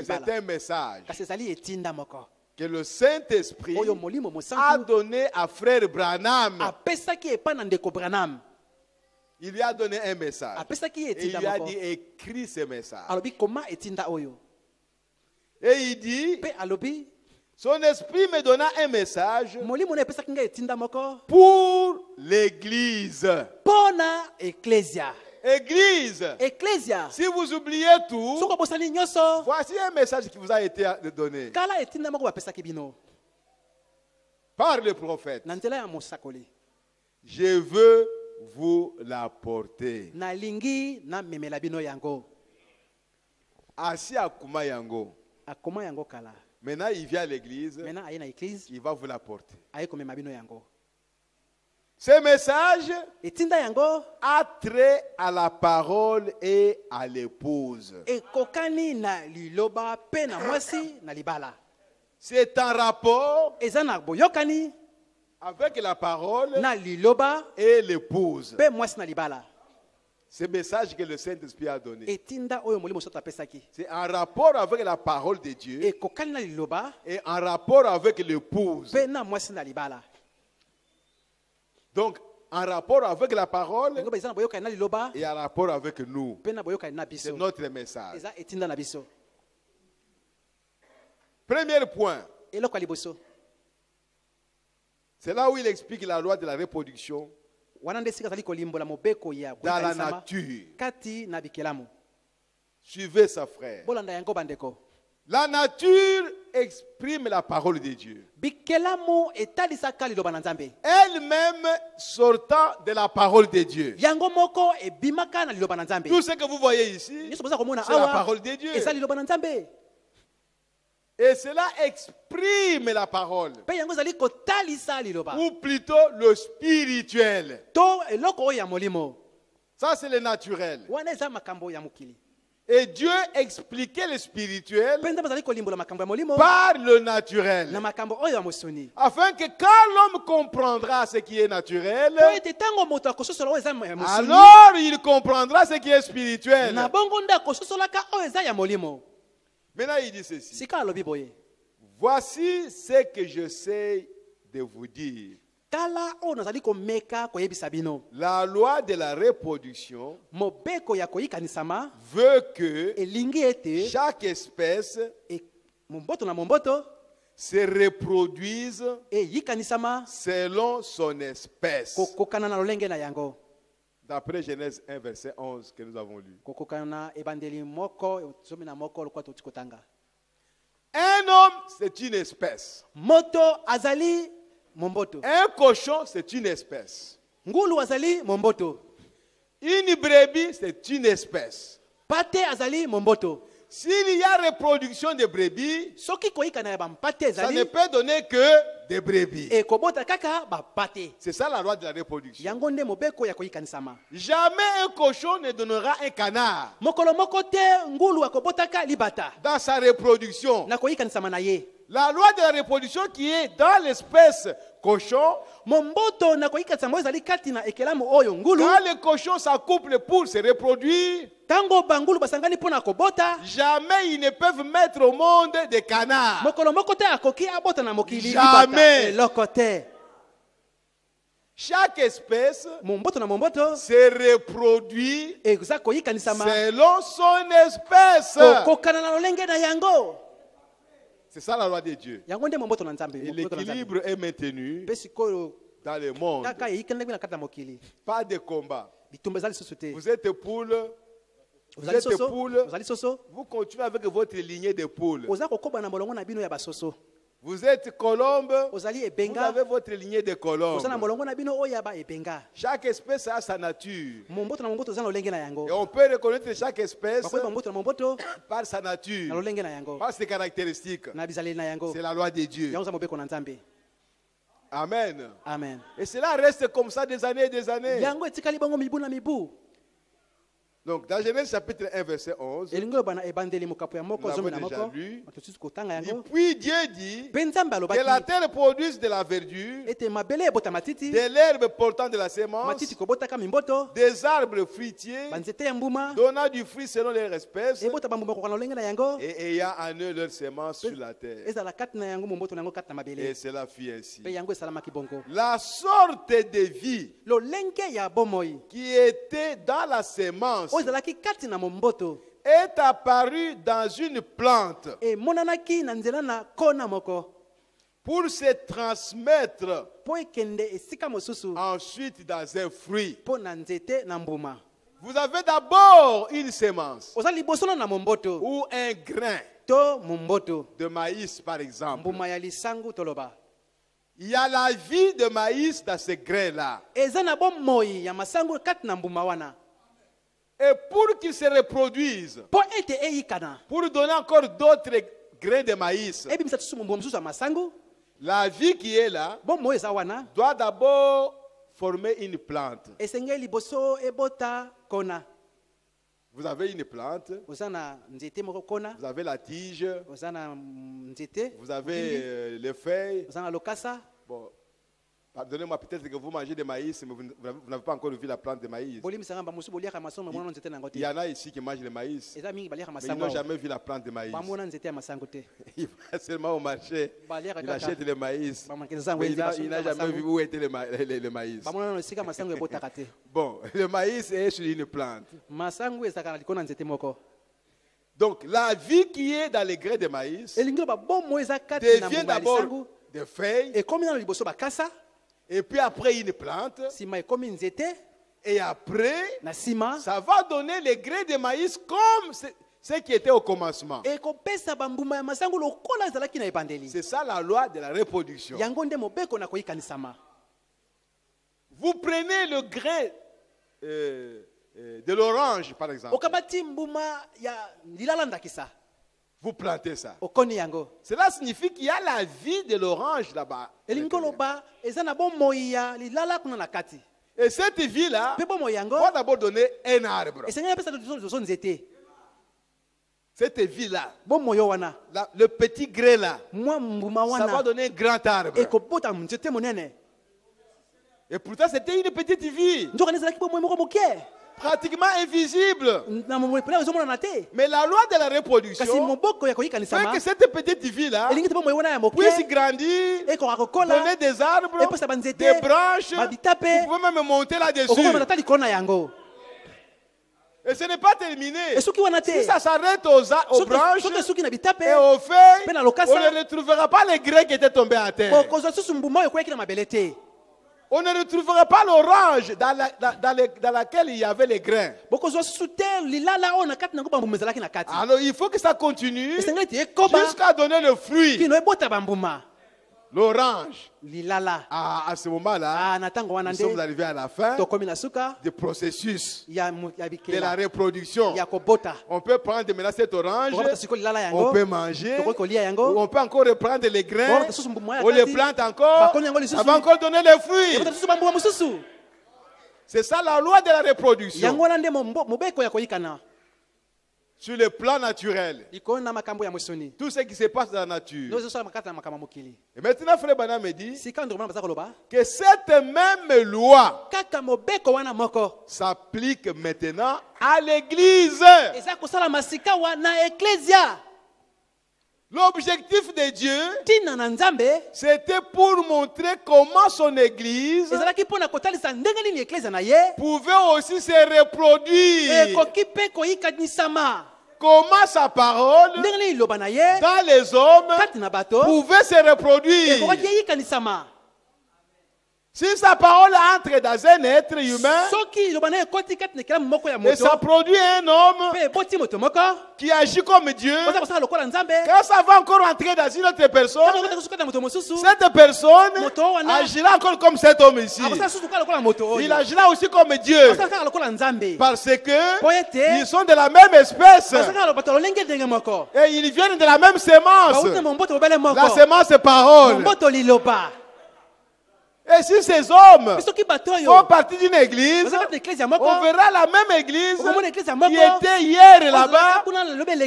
c'est un message que le Saint-Esprit a donné à frère Branham. Il lui a donné un message. Et il lui a dit, écris ce message. Et il dit, son esprit me donna un message pour l'église. Église, si vous oubliez tout, voici un message qui vous a été donné par le prophète. Je veux vous l'apporter. Assis à Kuma Yango. Maintenant, il vient à l'église. Il va vous l'apporter. Ce message a trait à la parole et à l'épouse. C'est un rapport avec la parole et l'épouse. Ce message que le Saint-Esprit a donné, c'est un rapport avec la parole de Dieu et un rapport avec l'épouse. Donc, un rapport avec la parole et un rapport avec nous. C'est notre message. Premier point. C'est là où il explique la loi de la reproduction dans la nature. Suivez ça, frère. La nature exprime la parole de Dieu. Elle-même sortant de la parole de Dieu. Tout ce que vous voyez ici, c'est la parole de Dieu. Et cela exprime la parole. Ou plutôt le spirituel. Ça, c'est le naturel. Et Dieu expliquait le spirituel par le naturel. Afin que quand l'homme comprendra ce qui est naturel, alors il comprendra ce qui est spirituel. Maintenant, il dit ceci. Voici ce que je sais de vous dire. La loi de la reproduction veut que chaque espèce se reproduise selon son espèce. D'après Genèse 1, verset 11 que nous avons lu. Un homme, c'est une espèce. Un cochon, c'est une espèce. Une brebis, c'est une espèce. S'il y a reproduction de brebis, ça ne peut donner que des brebis. C'est ça la loi de la reproduction. Jamais un cochon ne donnera un canard dans sa reproduction. La loi de la reproduction qui est dans l'espèce cochon, quand les cochons s'accouplent pour se reproduire, jamais ils ne peuvent mettre au monde des canards. Jamais. Chaque espèce se reproduit selon son espèce. C'est ça la loi de Dieu. Et l'équilibre est maintenu dans le monde. Pas de combat. Vous êtes poule. Vous continuez avec votre lignée de poules. Vous êtes colombe. Vous avez votre lignée de colombes. Chaque espèce a sa nature. Et on peut reconnaître chaque espèce par sa nature, par ses caractéristiques. C'est la loi de Dieu. Amen. Amen. Et cela reste comme ça des années et des années. Donc, dans Genèse chapitre 1, verset 11, nous avons déjà lu. Et puis Dieu dit que la terre produise de la verdure, de l'herbe portant de la semence, des arbres fruitiers, donnant du fruit selon leur espèce, et ayant en eux leur semence sur la terre. Et cela fut ainsi. La sorte de vie qui était dans la semence est apparu dans une plante pour se transmettre ensuite dans un fruit. Vous avez d'abord une semence ou un grain de maïs, par exemple. Il y a la vie de maïs dans ce grain-là. Et pour qu'ils se reproduisent, pour donner encore d'autres grains de maïs, la vie qui est là doit d'abord former une plante. Vous avez une plante, vous avez la tige, vous avez les feuilles. Bon. Pardonnez-moi, peut-être que vous mangez des maïs, mais vous n'avez pas encore vu la plante de maïs. Il y en a ici qui mangent le maïs, mais ils n'ont jamais vu la plante de maïs. Il va seulement au marché, il achète le maïs, mais il n'a jamais vu où était le maïs. Bon, le maïs est sur une plante. Donc, la vie qui est dans les grains de maïs devient d'abord des feuilles. Et puis après une plante. Et après, ça va donner les grains de maïs comme ce qui était au commencement. C'est ça la loi de la reproduction. Vous prenez le grain de l'orange, par exemple. Vous plantez ça. Cela signifie qu'il y a la vie de l'orange là-bas. Et cette vie-là va d'abord donner un arbre. Cette vie-là, le petit grain là, ça va donner un grand arbre. Et pourtant, c'était une petite vie. Pratiquement invisible. Mais la loi de la reproduction fait que cette petite vie-là puisse grandir, donner des arbres, des branches. Vous pouvez même monter là-dessus. Et ce n'est pas terminé. Si ça s'arrête aux branches et aux feuilles, on ne retrouvera pas les grains qui étaient tombés à terre. On ne retrouvera pas l'orange dans laquelle il y avait les grains. Alors il faut que ça continue jusqu'à donner le fruit. l'orange. Lilala. À ce moment-là, nous sommes arrivés à la fin du processus de la reproduction. On peut prendre maintenant cet orange, on peut manger, ou on peut encore reprendre les grains, on les plante encore, ça va encore donner les fruits. C'est ça la loi de la reproduction. Sur le plan naturel, tout ce qui se passe dans la nature. Et maintenant, Frère Branham me dit que cette même loi s'applique maintenant à l'Église. L'objectif de Dieu, c'était pour montrer comment son Église pouvait aussi se reproduire. Comment sa parole dans les hommes pouvait se reproduire. Si sa parole entre dans un être humain et ça produit un homme qui agit comme Dieu, quand ça va encore entrer dans une autre personne, cette personne agira encore comme cet homme ici. Il agira aussi comme Dieu. Parce que ils sont de la même espèce. Et ils viennent de la même sémence. La sémence est parole. Et si ces hommes font partie d'une église, on verra la même église qui était hier là-bas,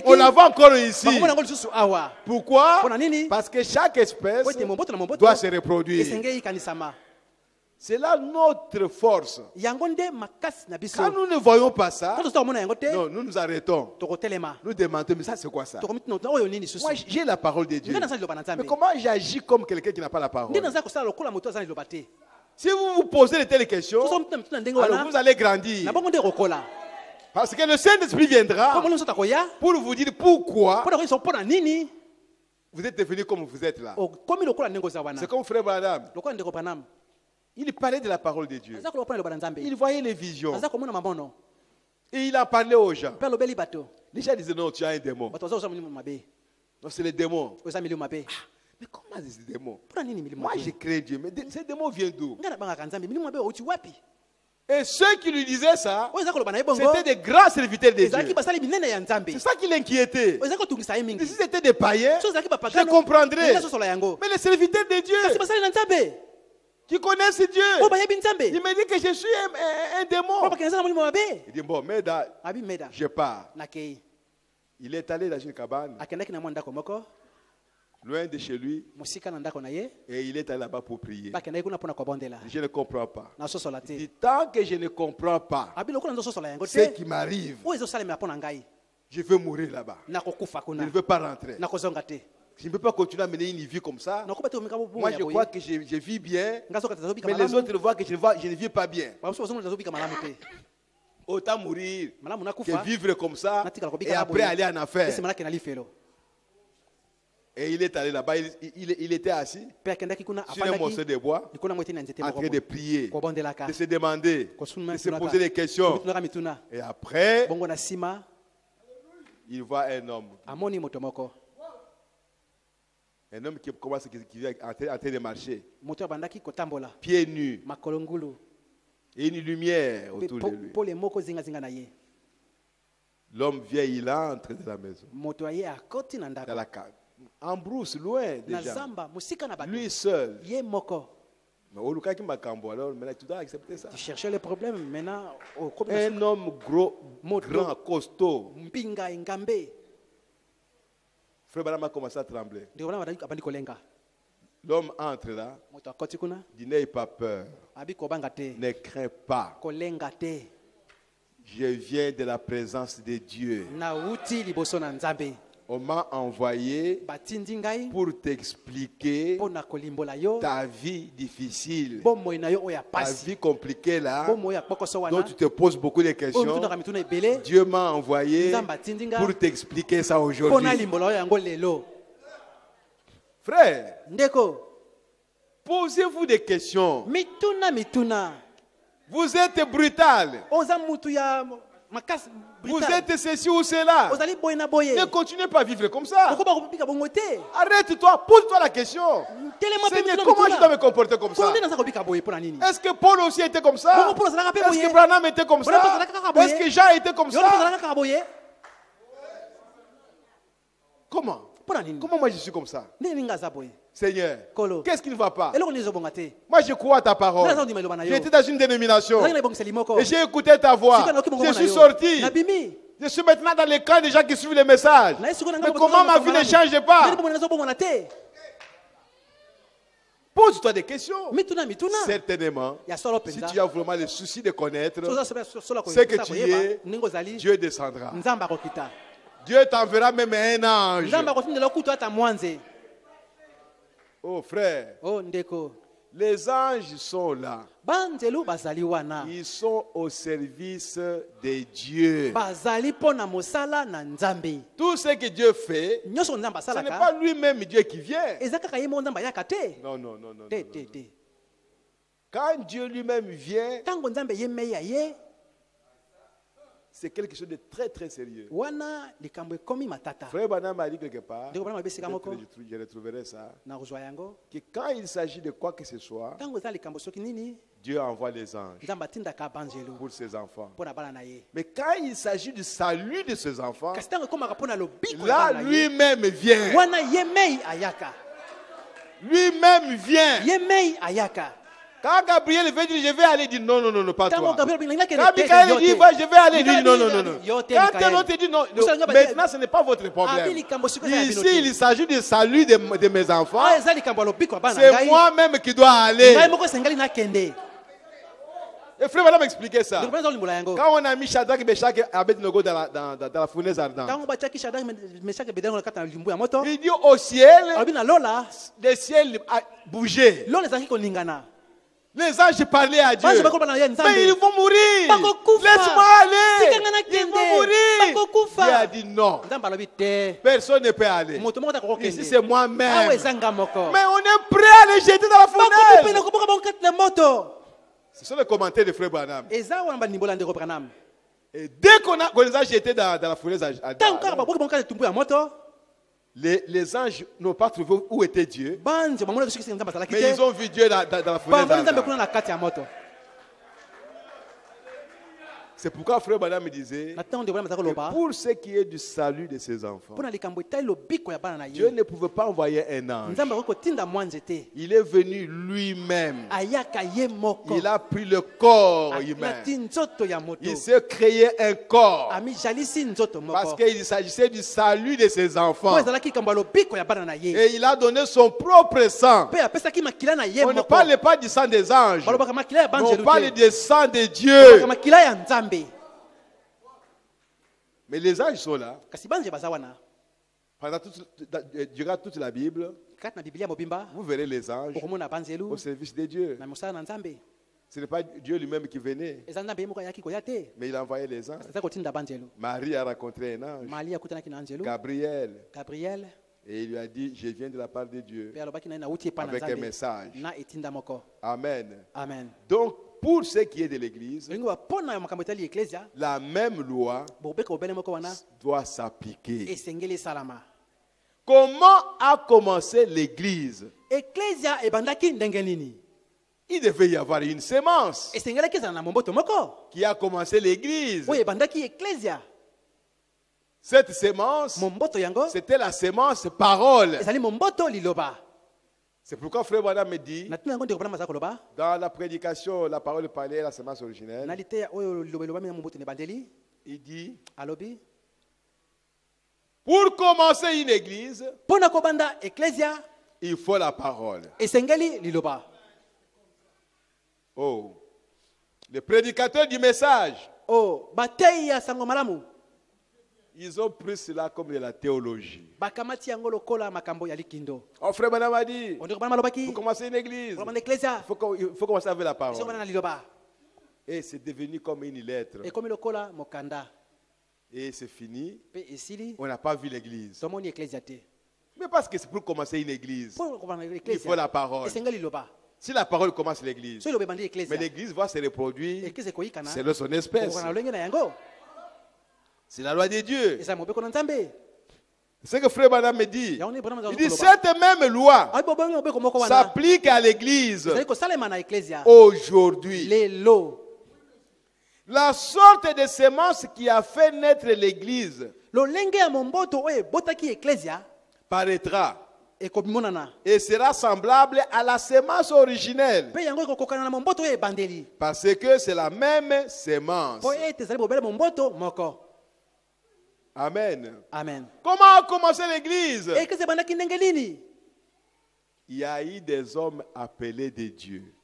on la voit encore ici. Pourquoi? Parce que chaque espèce doit se reproduire. C'est là notre force. Quand nous ne voyons pas ça, non, nous nous arrêtons. Nous demandons, mais ça c'est quoi ça? Moi j'ai la parole de Dieu. Mais comment j'agis comme quelqu'un qui n'a pas la parole? Si vous vous posez de telles questions, alors vous allez grandir. Parce que le Saint-Esprit viendra pour vous dire pourquoi vous êtes devenu comme vous êtes là. C'est comme Frère Branham. Il parlait de la parole de Dieu. Il voyait les visions. Et il a parlé aux gens. Les gens disaient non, tu as un démon. Non, c'est le démon. Mais comment c'est ce démon? Moi, je crains Dieu. Mais ce démon vient d'où? Et ceux qui lui disaient ça, c'était des grands serviteurs de Dieu. C'est ça qui l'inquiétait. Si c'était des païens, je comprendrais. Mais les serviteurs de Dieu qui connaissent Dieu, il me dit que je suis un démon. Il dit bon, Meda, je pars. Il est allé dans une cabane, loin de chez lui, et il est allé là-bas pour prier. Je ne comprends pas. Il dit, tant que je ne comprends pas ce qui m'arrive, je veux mourir là-bas. Je ne veux pas rentrer. Je ne peux pas continuer à mener une vie comme ça. Moi, je crois que je vis bien, mais les autres voient que je ne vis pas bien. Autant mourir que vivre comme ça et après aller en affaires. Et il est allé là-bas, il était assis sur un morceau de bois, en train de prier, de se demander, de se poser des questions. Et après, il voit un homme. Un homme qui commence en train de marcher, pieds nus, et une lumière autour de lui. L'homme vieil, il entre dans la maison. Dans la cave. En brousse, loin déjà. Lui seul. Mais au cas qui m'a cambo, alors maintenant tu dois accepter ça. Tu cherchais le problème, maintenant. Un homme gros, grand, costaud. Frère Branham a commencé à trembler. L'homme entre là. Il n'aie pas peur. Ne crains pas. Je viens de la présence de Dieu. On m'a envoyé pour t'expliquer ta vie difficile, ta vie compliquée là, dont tu te poses beaucoup de questions. Dieu m'a envoyé pour t'expliquer ça aujourd'hui. Frère, posez-vous des questions. Vous êtes brutal. Vous êtes ceci ou cela. Ne continuez pas à vivre comme ça. Arrête-toi, pose-toi la question. Seigneur, comment je dois me comporter comme ça? Est-ce que Paul aussi était comme ça? Est-ce que Branham était comme ça? Est-ce que Jean était comme ça? Comment? Comment moi je suis comme ça? Seigneur, qu'est-ce qui ne va pas? Moi je crois à ta parole. J'étais dans une dénomination et j'ai écouté ta voix. Je suis sorti. Je suis maintenant dans les camps des gens qui suivent les messages. Mais comment ma vie ne change pas? Pose-toi des questions. Certainement, si tu as vraiment le souci de connaître ce que tu es, Dieu descendra. Dieu t'enverra même un ange. Oh frère, les anges sont là. Ils sont au service de Dieu. Tout ce que Dieu fait, ce n'est pas lui-même Dieu qui vient. Non, non, non, non. Quand Dieu lui-même vient, c'est quelque chose de très très sérieux. Frère Branham m'a dit quelque part, je retrouverai ça, que quand il s'agit de quoi que ce soit, Dieu envoie les anges pour ses enfants. Mais quand il s'agit du salut de ses enfants, là lui-même vient. Lui-même vient. Quand Gabriel veut dire je vais aller, il dit non, non, non, pas toi. Quand Michael dit je vais aller, il dit non, non, non, non. Quand un autre dit non, maintenant ce n'est pas votre problème. Ici il s'agit du salut de mes enfants. C'est moi-même qui dois aller. Et frère, voilà m'expliquer ça. Quand on a mis Shadrach, Meshach et Abednego dans la fournaise ardente, il dit au ciel, le ciel a bougé. Les anges parlaient à Dieu. Mais ils vont mourir. Laisse-moi aller. Ils vont mourir. Dieu a dit non. Personne ne peut aller. Ici c'est moi-même. Mais on est prêt à les jeter dans la fournaise. Ce sont les commentaires de Frère Branham. Et dès qu'on les a jetés dans la fournaise, les anges n'ont pas trouvé où était Dieu. Mais ils ont vu Dieu dans la fournaise. C'est pourquoi Frère Branham me disait que pour ce qui est du salut de ses enfants, Dieu ne pouvait pas envoyer un ange. Il est venu lui-même. Il a pris le corps humain. Il s'est créé un corps. Parce qu'il s'agissait du salut de ses enfants. Et il a donné son propre sang. On ne parle pas du sang des anges. On parle du sang de Dieu. Mais les anges sont là. Durant toute la Bible, vous verrez les anges au service de Dieu. Ce n'est pas Dieu lui-même qui venait, mais il a envoyé les anges. Marie a rencontré un ange, Gabriel, et il lui a dit, je viens de la part de Dieu avec un message. Amen. Donc, pour ce qui est de l'Église, la même loi doit s'appliquer. Comment a commencé l'Église? Il devait y avoir une sémence qui a commencé l'Église. Cette sémence, c'était la sémence parole. C'est pourquoi Frère Branham me dit, dans la prédication, la parole parlée, la sémence originelle, il dit, pour commencer une église, il faut la parole. Oh, les prédicateurs du message, ils ont pris cela comme de la théologie. Oh, Frère Branham a dit, pour commencer une église, il faut commencer avec la parole. Et c'est devenu comme une lettre. Et c'est fini. On n'a pas vu l'église. Mais parce que c'est pour commencer une église, il faut la parole. Si la parole commence l'église, mais l'église va se reproduire selon son espèce. C'est la loi de Dieu. C'est ce que Frère Branham me dit. Il dit cette même loi s'applique à l'église aujourd'hui. La sorte de semence qui a fait naître l'église paraîtra et sera semblable à la semence originelle. Parce que c'est la même semence. Amen. Amen. Comment a commencé l'église? Il y a eu des hommes appelés de Dieu.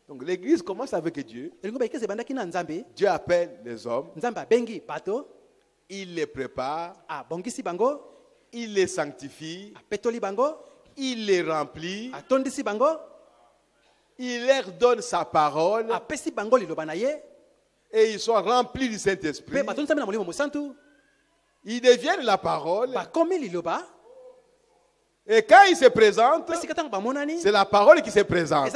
Donc l'église commence avec Dieu. Dieu appelle les hommes. Il les prépare. Il les sanctifie. Il les remplit. Il leur donne sa parole. Et ils sont remplis du Saint-Esprit. Ils deviennent la parole. Et quand ils se présentent, c'est la parole qui se présente.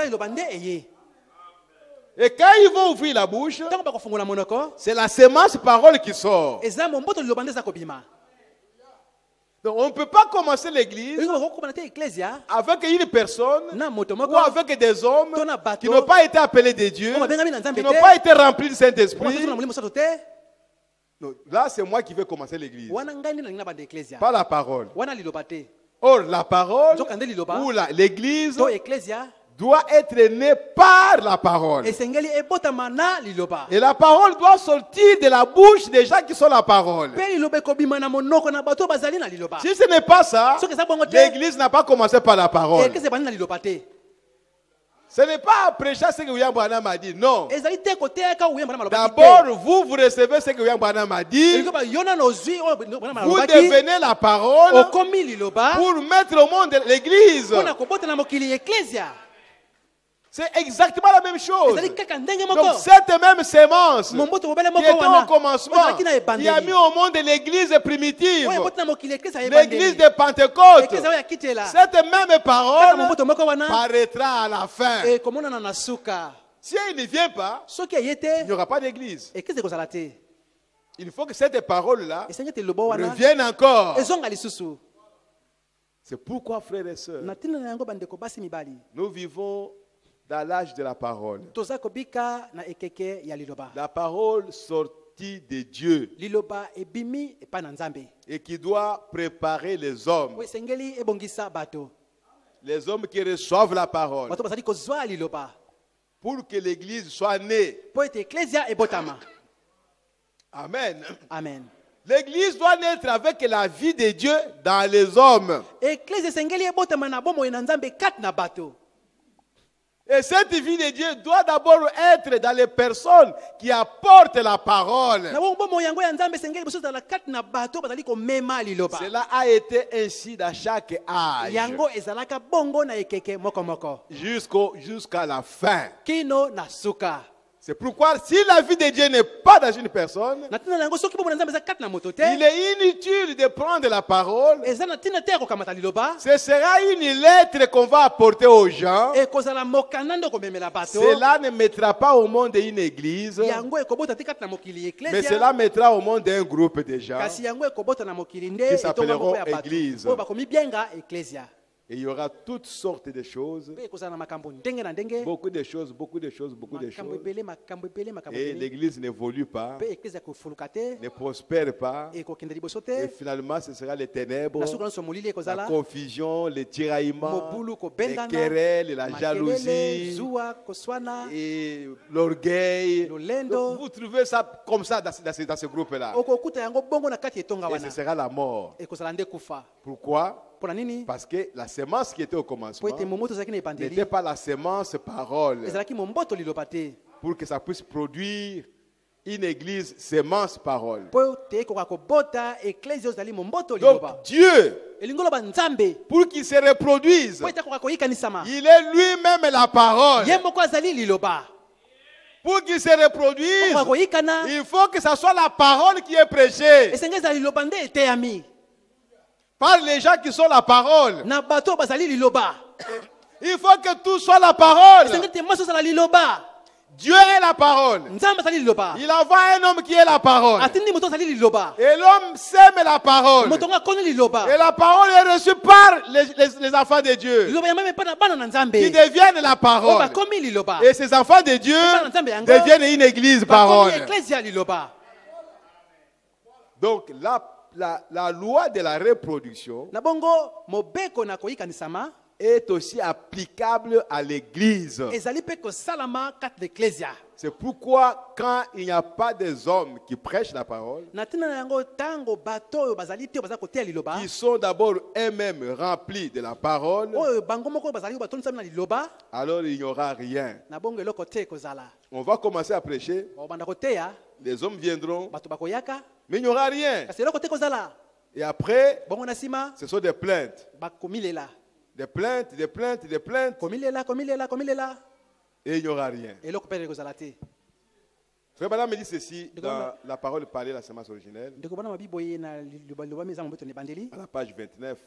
Et quand ils vont ouvrir la bouche, c'est la semence parole qui sort. Donc on ne peut pas commencer l'église avec une personne ou avec des hommes qui n'ont pas été appelés de Dieu, qui n'ont pas été remplis du Saint-Esprit. Là, c'est moi qui vais commencer l'église. Pas la parole. Or, la parole ou l'église doit être née par la parole. Et la parole doit sortir de la bouche des gens qui sont la parole. Si ce n'est pas ça, l'église n'a pas commencé par la parole. Ce n'est pas prêcher ce que William Branham a dit, non. D'abord, vous recevez ce que William Branham a dit. Vous devenez la parole pour mettre au monde l'église. C'est exactement la même chose. Donc cette même sémence qui était au commencement, qui a mis au monde l'église primitive, l'église de Pentecôte, cette même parole paraîtra à la fin. Si elle ne vient pas, il n'y aura pas d'église. Il faut que cette parole-là revienne encore. C'est pourquoi, frères et sœurs, nous vivons dans l'âge de la parole. La parole sortie de Dieu et qui doit préparer les hommes. Les hommes qui reçoivent la parole pour que l'église soit née. Amen. Amen. L'église doit naître avec la vie de Dieu dans les hommes. Et cette vie de Dieu doit d'abord être dans les personnes qui apportent la parole. Cela a été ainsi dans chaque âge. Jusqu'à la fin. C'est pourquoi si la vie de Dieu n'est pas dans une personne, il est inutile de prendre la parole. Ce sera une lettre qu'on va apporter aux gens. Cela ne mettra pas au monde une église, mais cela mettra au monde un groupe de gens qui s'appelleront église. Et il y aura toutes sortes de choses. Beaucoup de choses, beaucoup de choses, beaucoup de choses. Et l'église n'évolue pas, ne prospère pas. Et finalement, ce sera les ténèbres, la confusion, les tiraillements, les querelles, la jalousie et l'orgueil. Vous trouvez ça comme ça dans ce groupe-là. Et ce sera la mort. Pourquoi? Parce que la semence qui était au commencement n'était pas la semence parole. Pour que ça puisse produire une église semence parole. Donc Dieu, pour qu'il se reproduise, il est lui-même la parole. Pour qu'il se reproduise, il faut que ce soit la parole qui est prêchée par les gens qui sont la parole. Il faut que tout soit la parole. Dieu est la parole. Il envoie un homme qui est la parole. Et l'homme sème la parole. Et la parole est reçue par les enfants de Dieu, qui deviennent la parole. Et ces enfants de Dieu deviennent une église parole. Donc la loi de la reproduction est aussi applicable à l'église. C'est pourquoi quand il n'y a pas des hommes qui prêchent la parole, qui sont d'abord eux-mêmes remplis de la parole, alors il n'y aura rien. On va commencer à prêcher, les hommes viendront, mais il n'y aura rien. Et après, ce sont des plaintes. Des plaintes, des plaintes, des plaintes. Et il n'y aura rien. Frère Madame me dit ceci dans la parole parlée la semence originelle, à la page 29,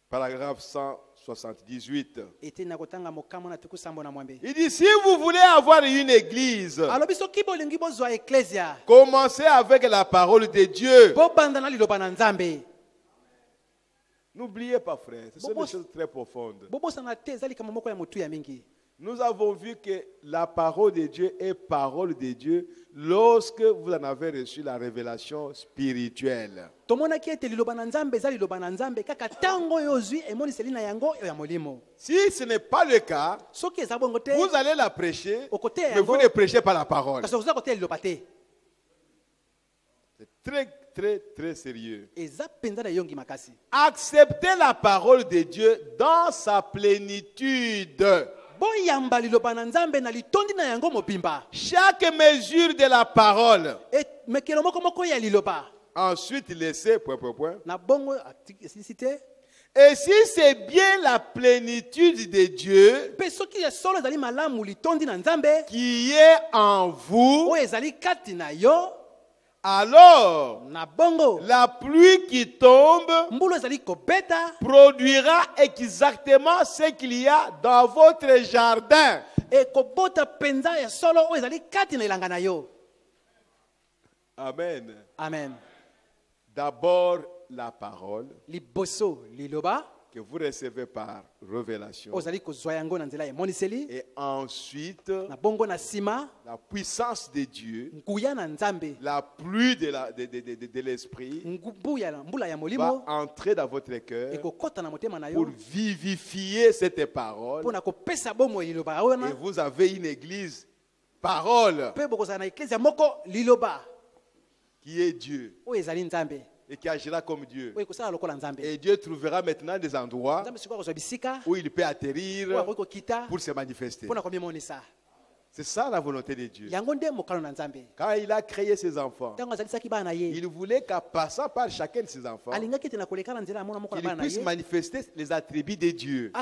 paragraphe 178. Il dit, si vous voulez avoir une église, commencez avec la parole de Dieu. N'oubliez pas, frère, ce sont des choses très profondes. Nous avons vu que la parole de Dieu est parole de Dieu lorsque vous en avez reçu la révélation spirituelle. Si ce n'est pas le cas, vous allez la prêcher, mais vous ne prêchez pas la parole. C'est très, très, très sérieux. Acceptez la parole de Dieu dans sa plénitude. Chaque mesure de la parole. Ensuite, laissez, Et si c'est bien la plénitude de Dieu qui est en vous, alors la pluie qui tombe produira exactement ce qu'il y a dans votre jardin. Amen. Amen. D'abord la parole que vous recevez par révélation. Et ensuite, la puissance de Dieu, la pluie de l'esprit va entrer dans votre cœur pour vivifier cette parole. Et vous avez une église parole qui est Dieu. Et qui agira comme Dieu. Et Dieu trouvera maintenant des endroits où il peut atterrir pour se manifester. C'est ça la volonté de Dieu. Quand il a créé ses enfants, il voulait qu'en passant par chacun de ses enfants, qu'il puisse manifester les attributs de Dieu.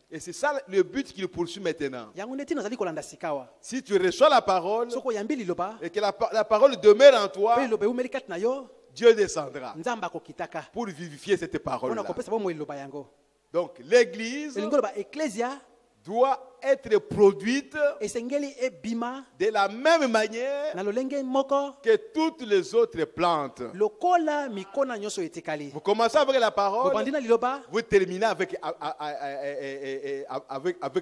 Et c'est ça le but qu'il poursuit maintenant. Si tu reçois la parole et que la parole demeure en toi, Dieu descendra pour vivifier cette parole-là. Donc l'église doit être produite de la même manière que toutes les autres plantes. Vous commencez avec la parole, vous terminez avec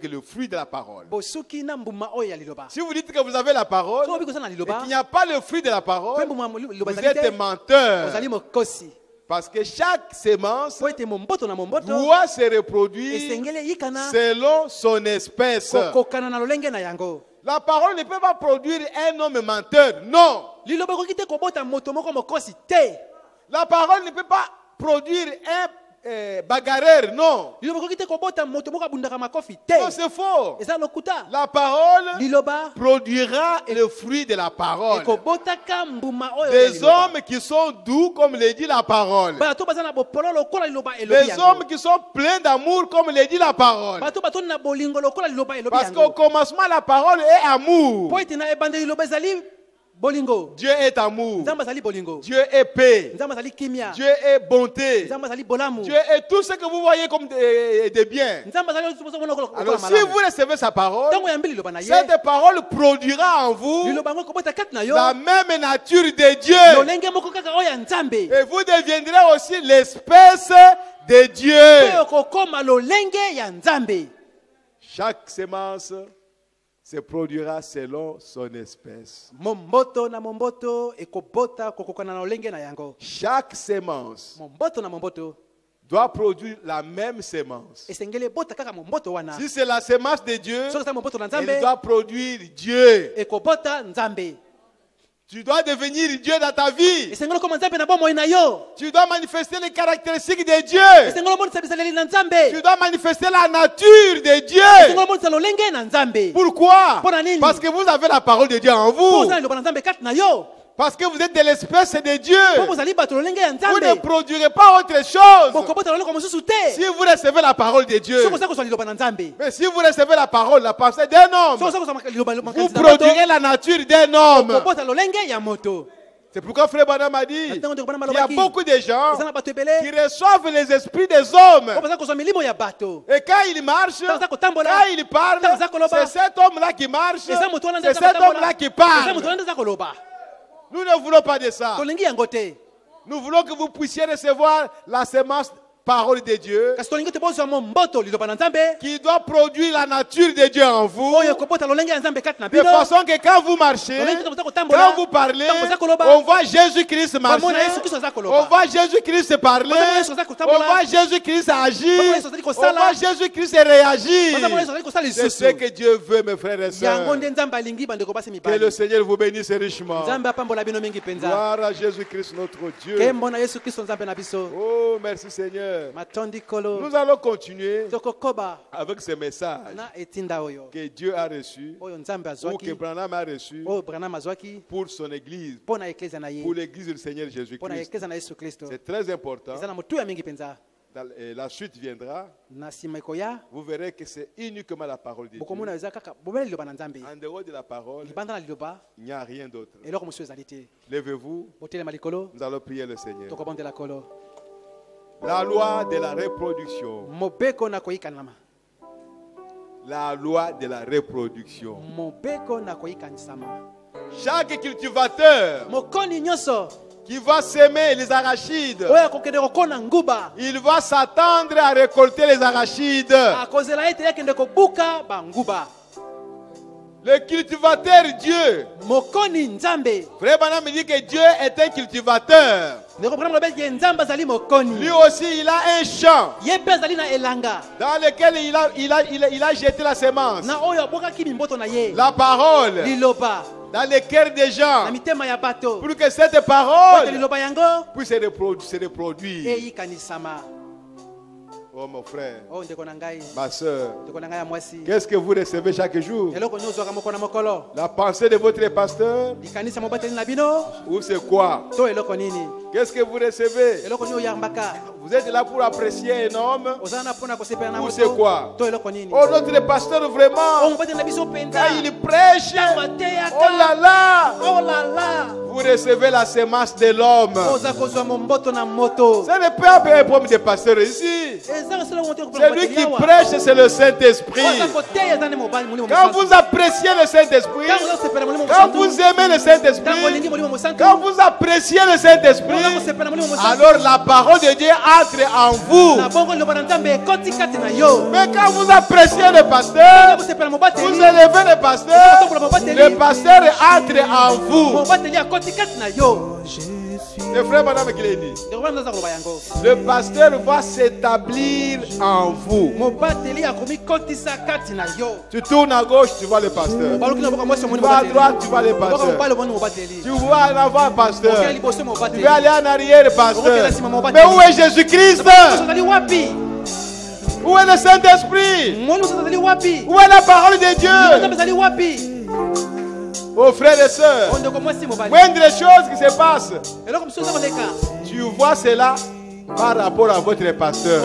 le fruit de la parole. Si vous dites que vous avez la parole et qu'il n'y a pas le fruit de la parole, vous êtes menteur. Parce que chaque sémence doit se reproduire selon son espèce. La parole ne peut pas produire un homme menteur. Non. La parole ne peut pas produire un bagarreur. Non. Non, c'est faux. La parole produira le fruit de la parole. Des hommes qui sont doux, comme le dit la parole. Des hommes qui sont pleins d'amour, comme le dit la parole. Parce qu'au commencement, la parole est amour. bolingo. Dieu est amour. Nzambe azali bolingo. Dieu est paix. Nzambe azali kimia. Dieu est bonté. Nzambe azali bolamu. Dieu est tout ce que vous voyez comme des biens. Nzambe azali Alors si vous recevez sa parole, tango yambili loba na ye, cette parole produira en vous liloba ngo kobota kati na yo la même nature de Dieu. lolenge moko kaka oya nzambe. Et vous deviendrez aussi l'espèce de Dieu. Pe okokoma lolenge ya nzambe. Chaque semence se produira selon son espèce. Momboto na momboto ekobota kokokana na lolenge na yango. Chaque semence Momboto na momboto doit produire la même semence. esengele bota kaka momboto wana. Si c'est la semence de Dieu, Soki sa momboto na nzambe elle doit produire Dieu. ekobota nzambe. Tu dois devenir Dieu dans ta vie. Esengelo koma nzambe na bomoi na yo. Tu dois manifester les caractéristiques de Dieu. Esengelo monisa bisaleli na nzambe. Tu dois manifester la nature de Dieu. Esengelo monisa lolenge na nzambe. Pourquoi? Pona nini? Parce que vous avez la parole de Dieu en vous. Poza loba na nzambe kati na yo. Parce que vous êtes de l'espèce de Dieu. Po bozali bato lolenge ya Vous nzambe. ne produirez pas autre chose. Bokobota lolenge mosusu te. Si vous recevez la parole de Dieu. Soko sako liloba na nzambe. Mais si vous recevez la parole, la pensée d'un homme, Soko sako liloba vous produirez la nature d'un homme. Bokobota lolenge ya moto. C'est pourquoi Frère Branham a dit qu'il y a beaucoup de gens Ezana bato ebele. qui reçoivent les esprits des hommes. Obaza kozwa milimo ya bato. Et quand il marche, quand il parle, c'est cet homme-là qui marche, c'est cet homme-là qui parle. Nous ne voulons pas de ça. Tolingi yango te. Nous voulons que vous puissiez recevoir la semence parole de Dieu Kasi tolingi te bozwa momboto liloba na nzambe. qui doit produire la nature de Dieu en vous. Oyo kobota lolenge ya nzambe kati na De bino. façon que quand vous marchez, quand vous parlez, on voit Jésus-Christ marcher, on voit Jésus-Christ parler, on voit Jésus-Christ agir, on voit Jésus-Christ réagir. C'est ce que Dieu veut, mes frères et sœurs. Que le Seigneur vous bénisse richement. Gloire à Jésus-Christ notre Dieu. Oh, merci Seigneur. Nous allons continuer avec ce message que Dieu a reçu, ou que Branham a reçu pour son église, pour l'église du Seigneur Jésus-Christ. C'est très important. La suite viendra. Vous verrez que c'est uniquement la parole de Dieu. En dehors de la parole, il n'y a rien d'autre. Levez-vous. Nous allons prier le Seigneur. La loi de la reproduction. La loi de la reproduction. Chaque cultivateur qui va semer les arachides, il va s'attendre à récolter les arachides. Le cultivateur Dieu. Frère Branham me dit que Dieu est un cultivateur. Lui aussi il a un champ dans lequel il a jeté la semence. La parole dans les cœurs des gens, pour que cette parole puisse se reproduire. Oh mon frère, ma soeur, qu'est-ce que vous recevez chaque jour? La pensée de votre pasteur? Ou c'est quoi? Qu'est-ce que vous recevez? Vous êtes là pour apprécier un homme? Ou c'est quoi? Oh, notre pasteur vraiment, quand il prêche, oh là là, vous recevez la semence de l'homme. Ce n'est pas un problème de pasteur ici. Celui qui prêche, c'est le Saint-Esprit. Quand vous appréciez le Saint-Esprit, quand vous aimez le Saint-Esprit, quand vous appréciez le Saint-Esprit, alors la parole de Dieu entre en vous. Mais quand vous appréciez le pasteur, vous élevez le pasteur entre en vous. Le frère madame qui l'a dit. Le pasteur va s'établir en vous. Tu tournes à gauche, tu vois le pasteur. Tu vas à droite, tu vois le pasteur. Tu vois en avant, pasteur. Tu vas aller en arrière, pasteur. Mais où est Jésus-Christ? Où est le Saint-Esprit? Où est la parole de Dieu? Oh frères et sœurs, moindre chose qui se passe, tu vois cela par rapport à votre pasteur.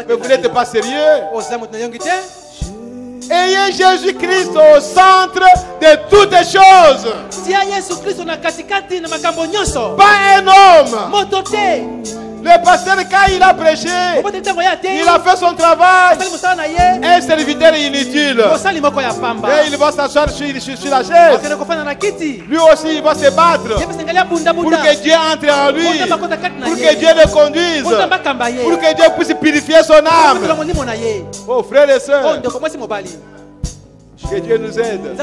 Mais vous n'êtes pas sérieux. Ayez Jésus-Christ au centre de toutes les choses. Pas un homme. Le pasteur, quand il a prêché, il a fait son travail. Un serviteur inutile. Et il va s'asseoir sur la chaise. Lui aussi, il va se battre pour que Dieu entre en lui, pour que Dieu le conduise, pour que Dieu puisse purifier son âme. Oh frères et sœurs, que Dieu nous aide.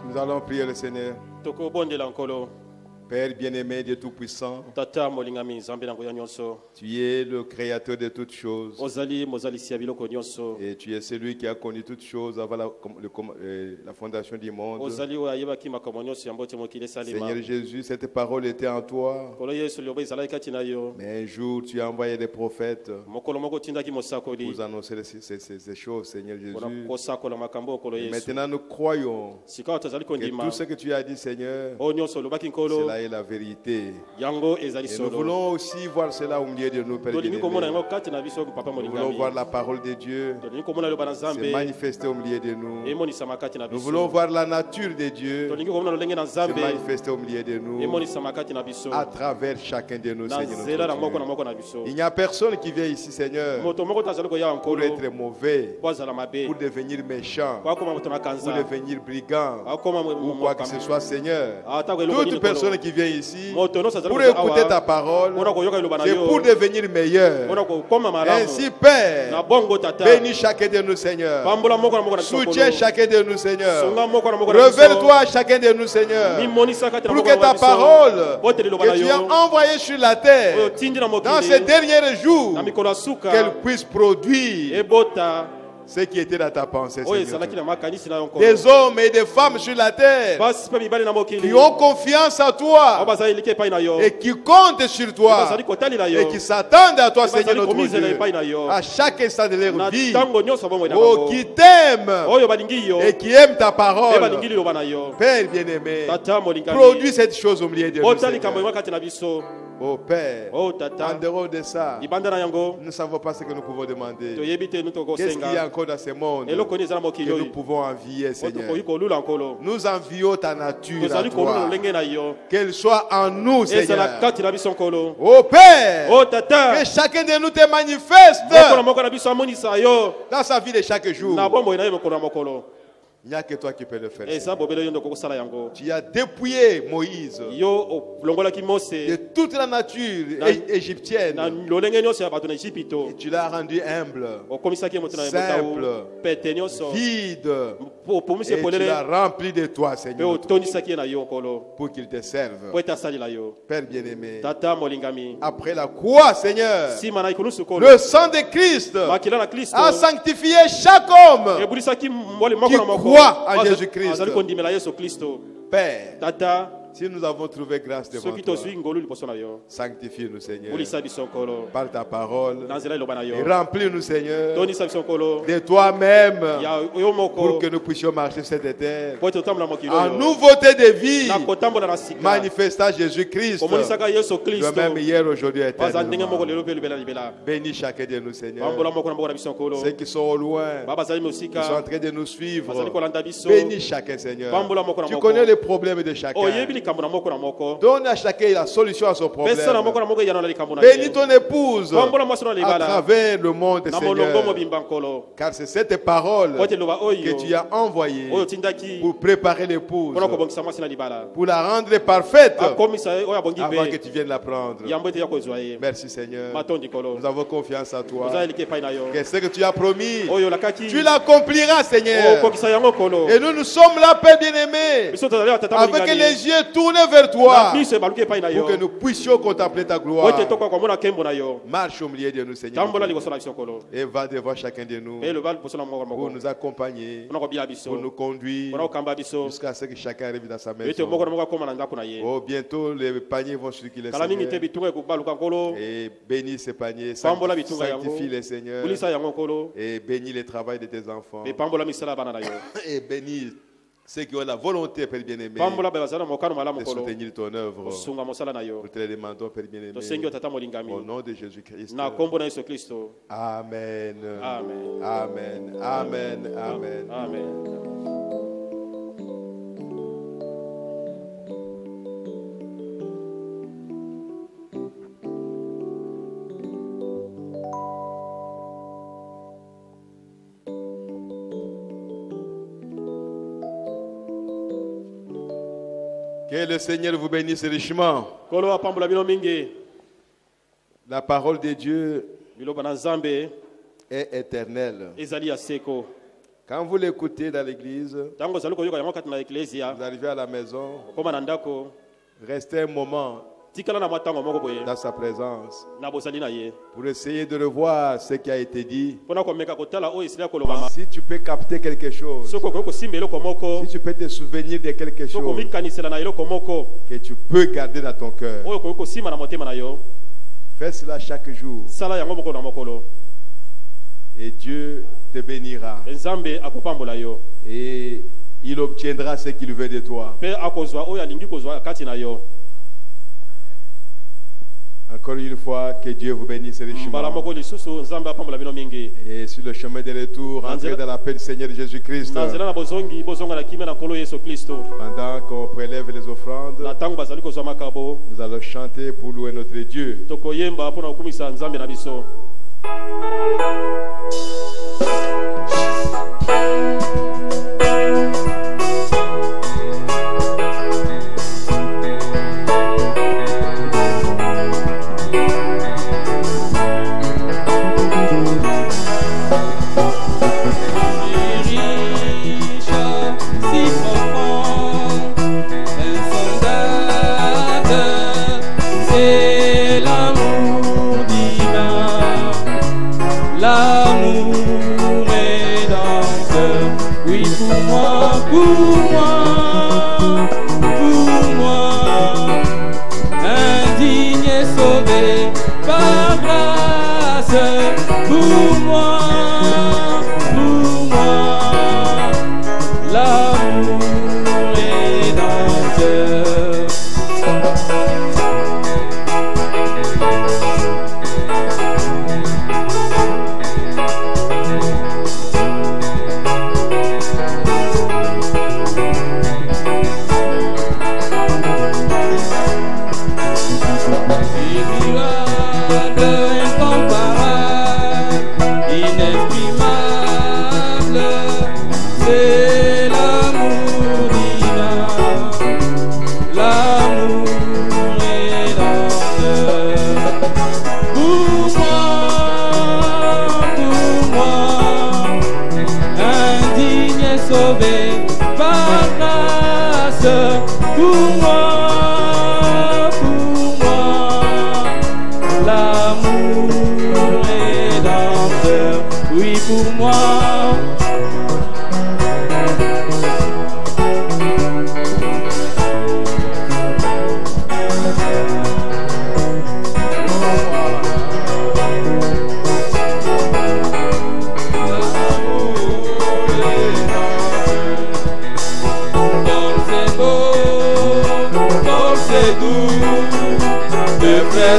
Nous allons prier le Seigneur. Père bien-aimé, Dieu Tout-Puissant, tu es le créateur de toutes choses. Et tu es celui qui a connu toutes choses avant la fondation du monde. Seigneur Jésus, cette parole était en toi. Mais un jour, tu as envoyé des prophètes pour annoncer ces choses, Seigneur Jésus. Et maintenant, nous croyons que tout ce que tu as dit, Seigneur, cela est la vérité. Et nous voulons aussi voir cela au milieu de nous, Père bien-aimé. Nous voulons voir la parole de Dieu se manifester au milieu de nous. Nous voulons voir la nature de Dieu se manifester au milieu de nous, à travers chacun de nous, Seigneur. Il n'y a personne qui vient ici, Seigneur, pour être mauvais, pour devenir méchant, pour devenir brigand, ou quoi que ce soit, Seigneur. Toute personne qui vient ici pour écouter ta parole, c'est pour devenir meilleur. Ainsi, Père, bénis chacun de nous, Seigneur. Soutiens chacun de nous, Seigneur. Révèle-toi à chacun de nous, Seigneur, pour que ta parole que tu as envoyée sur la terre dans ces derniers jours, qu'elle puisse produire ce qui était dans ta pensée, Seigneur. Des hommes et des femmes sur la terre qui ont confiance en toi et qui comptent sur toi et qui s'attendent à toi, Seigneur notre Dieu, à chaque instant de leur vie. Oh, qui t'aiment et qui aiment ta parole. Père bien-aimé, produis cette chose au milieu de nous, Seigneur. Oh Père, en dehors de ça, nous ne savons pas ce que nous pouvons demander. Qu'est-ce qu'il y a encore dans ce monde que nous pouvons envier, Seigneur? Nous envions ta nature à toi, qu'elle soit en nous, Seigneur. Oh Père, que chacun de nous te manifeste dans sa vie de chaque jour. Il n'y a que toi qui peux le faire. Tu as dépouillé Moïse de toute la nature égyptienne. Et tu l'as rendu humble, simple, vide. Et tu l'as rempli de toi, Seigneur, pour qu'il te serve. Père bien-aimé, après la croix, Seigneur, le sang de Christ a sanctifié chaque homme qui croit en Jésus-Christ. Père, si nous avons trouvé grâce devant toi, sanctifie-nous, Seigneur, par ta parole, et remplis-nous, Seigneur, de toi-même, pour que nous puissions marcher cette terre en nouveauté de vie, manifestant Jésus-Christ, le même hier, aujourd'hui et éternellement. Bénis chacun de nous, Seigneur. Ceux qui sont au loin, qui sont en train de nous suivre, bénis chacun, Seigneur. Tu connais les problèmes de chacun. Donne à chacun la solution à son problème. Bénis ton épouse à travers le monde, Seigneur. Car c'est cette parole que tu as envoyée pour préparer l'épouse, pour la rendre parfaite avant que tu viennes la prendre. Merci, Seigneur. Nous avons confiance en toi. Que ce que tu as promis, tu l'accompliras, Seigneur. Et nous sommes là, Père bien-aimé, avec les yeux tournés vers toi, pour que nous puissions contempler ta gloire. Marche au milieu de nous, Seigneur, et va devant chacun de nous pour nous accompagner, pour nous conduire jusqu'à ce que chacun arrive dans sa maison. Oh, bientôt les paniers vont circuler, Seigneur, et bénis ces paniers, sanctifie les Seigneurs, et bénis le travail de tes enfants, et bénis ceux qui ont la volonté, Père bien-aimé, de soutenir ton œuvre. Nous te le demandons, Père bien-aimé, au nom de Jésus-Christ. Amen. Amen. Amen. Amen. Amen. Amen. Que le Seigneur vous bénisse richement. La parole de Dieu est éternelle. Quand vous l'écoutez dans l'église, vous arrivez à la maison, restez un moment dans sa présence pour essayer de revoir ce qui a été dit. Si tu peux capter quelque chose, si tu peux te souvenir de quelque chose que tu peux garder dans ton cœur, fais cela chaque jour et Dieu te bénira et il obtiendra ce qu'il veut de toi. Encore une fois, que Dieu vous bénisse richement. Et sur le chemin de retour, entrez dans la paix du Seigneur Jésus-Christ. Pendant qu'on prélève les offrandes, nous allons chanter pour louer notre Dieu. Inestimable, c'est sauvé par grâce pour moi, l'amour rédempteur, oui pour moi.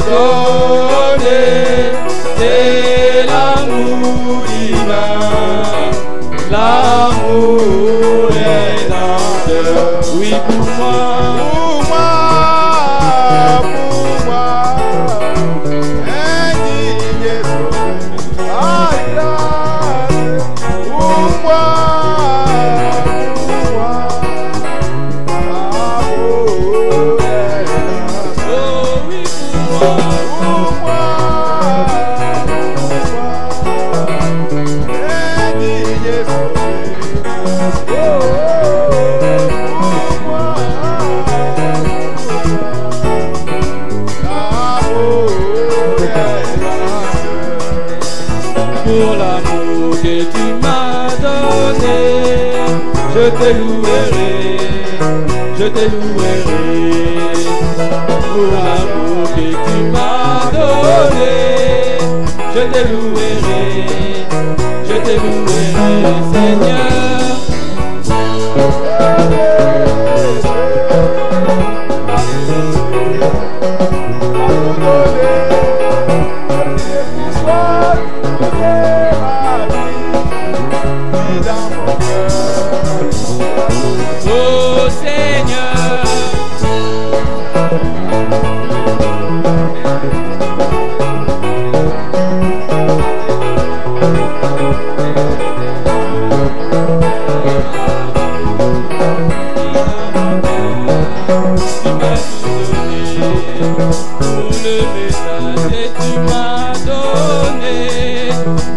Donner c'est l'amour divin, l'amour rédempteur, oui pour moi, indigne à grâce, pour moi, l'amour rédempteur, oui pour moi. Pour l'amour que tu m'as donné, je te louerai, je te louerai. Pour l'amour que tu m'as donné, je te louerai, je te louerai, Seigneur. Oh Seigneur,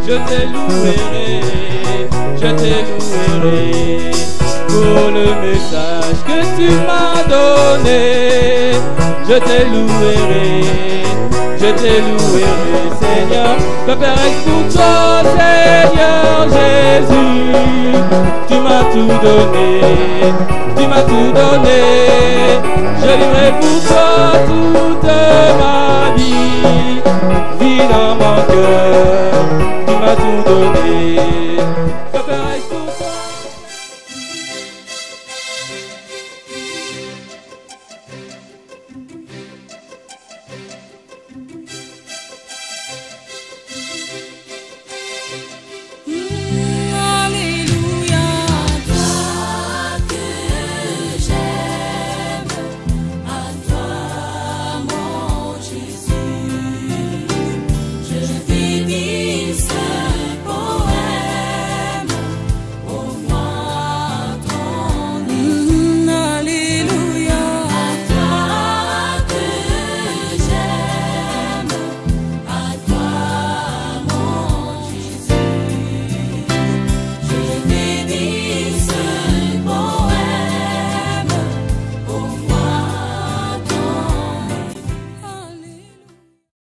je te louerai, je te louerai pour le message que tu m'as donné. Je te louerai, je te louerai, Seigneur. Je ferai pour toi, Seigneur Jésus. Tu m'as tout donné, tu m'as tout donné. Je vivrai pour toi toute ma vie, vie dans mon cœur.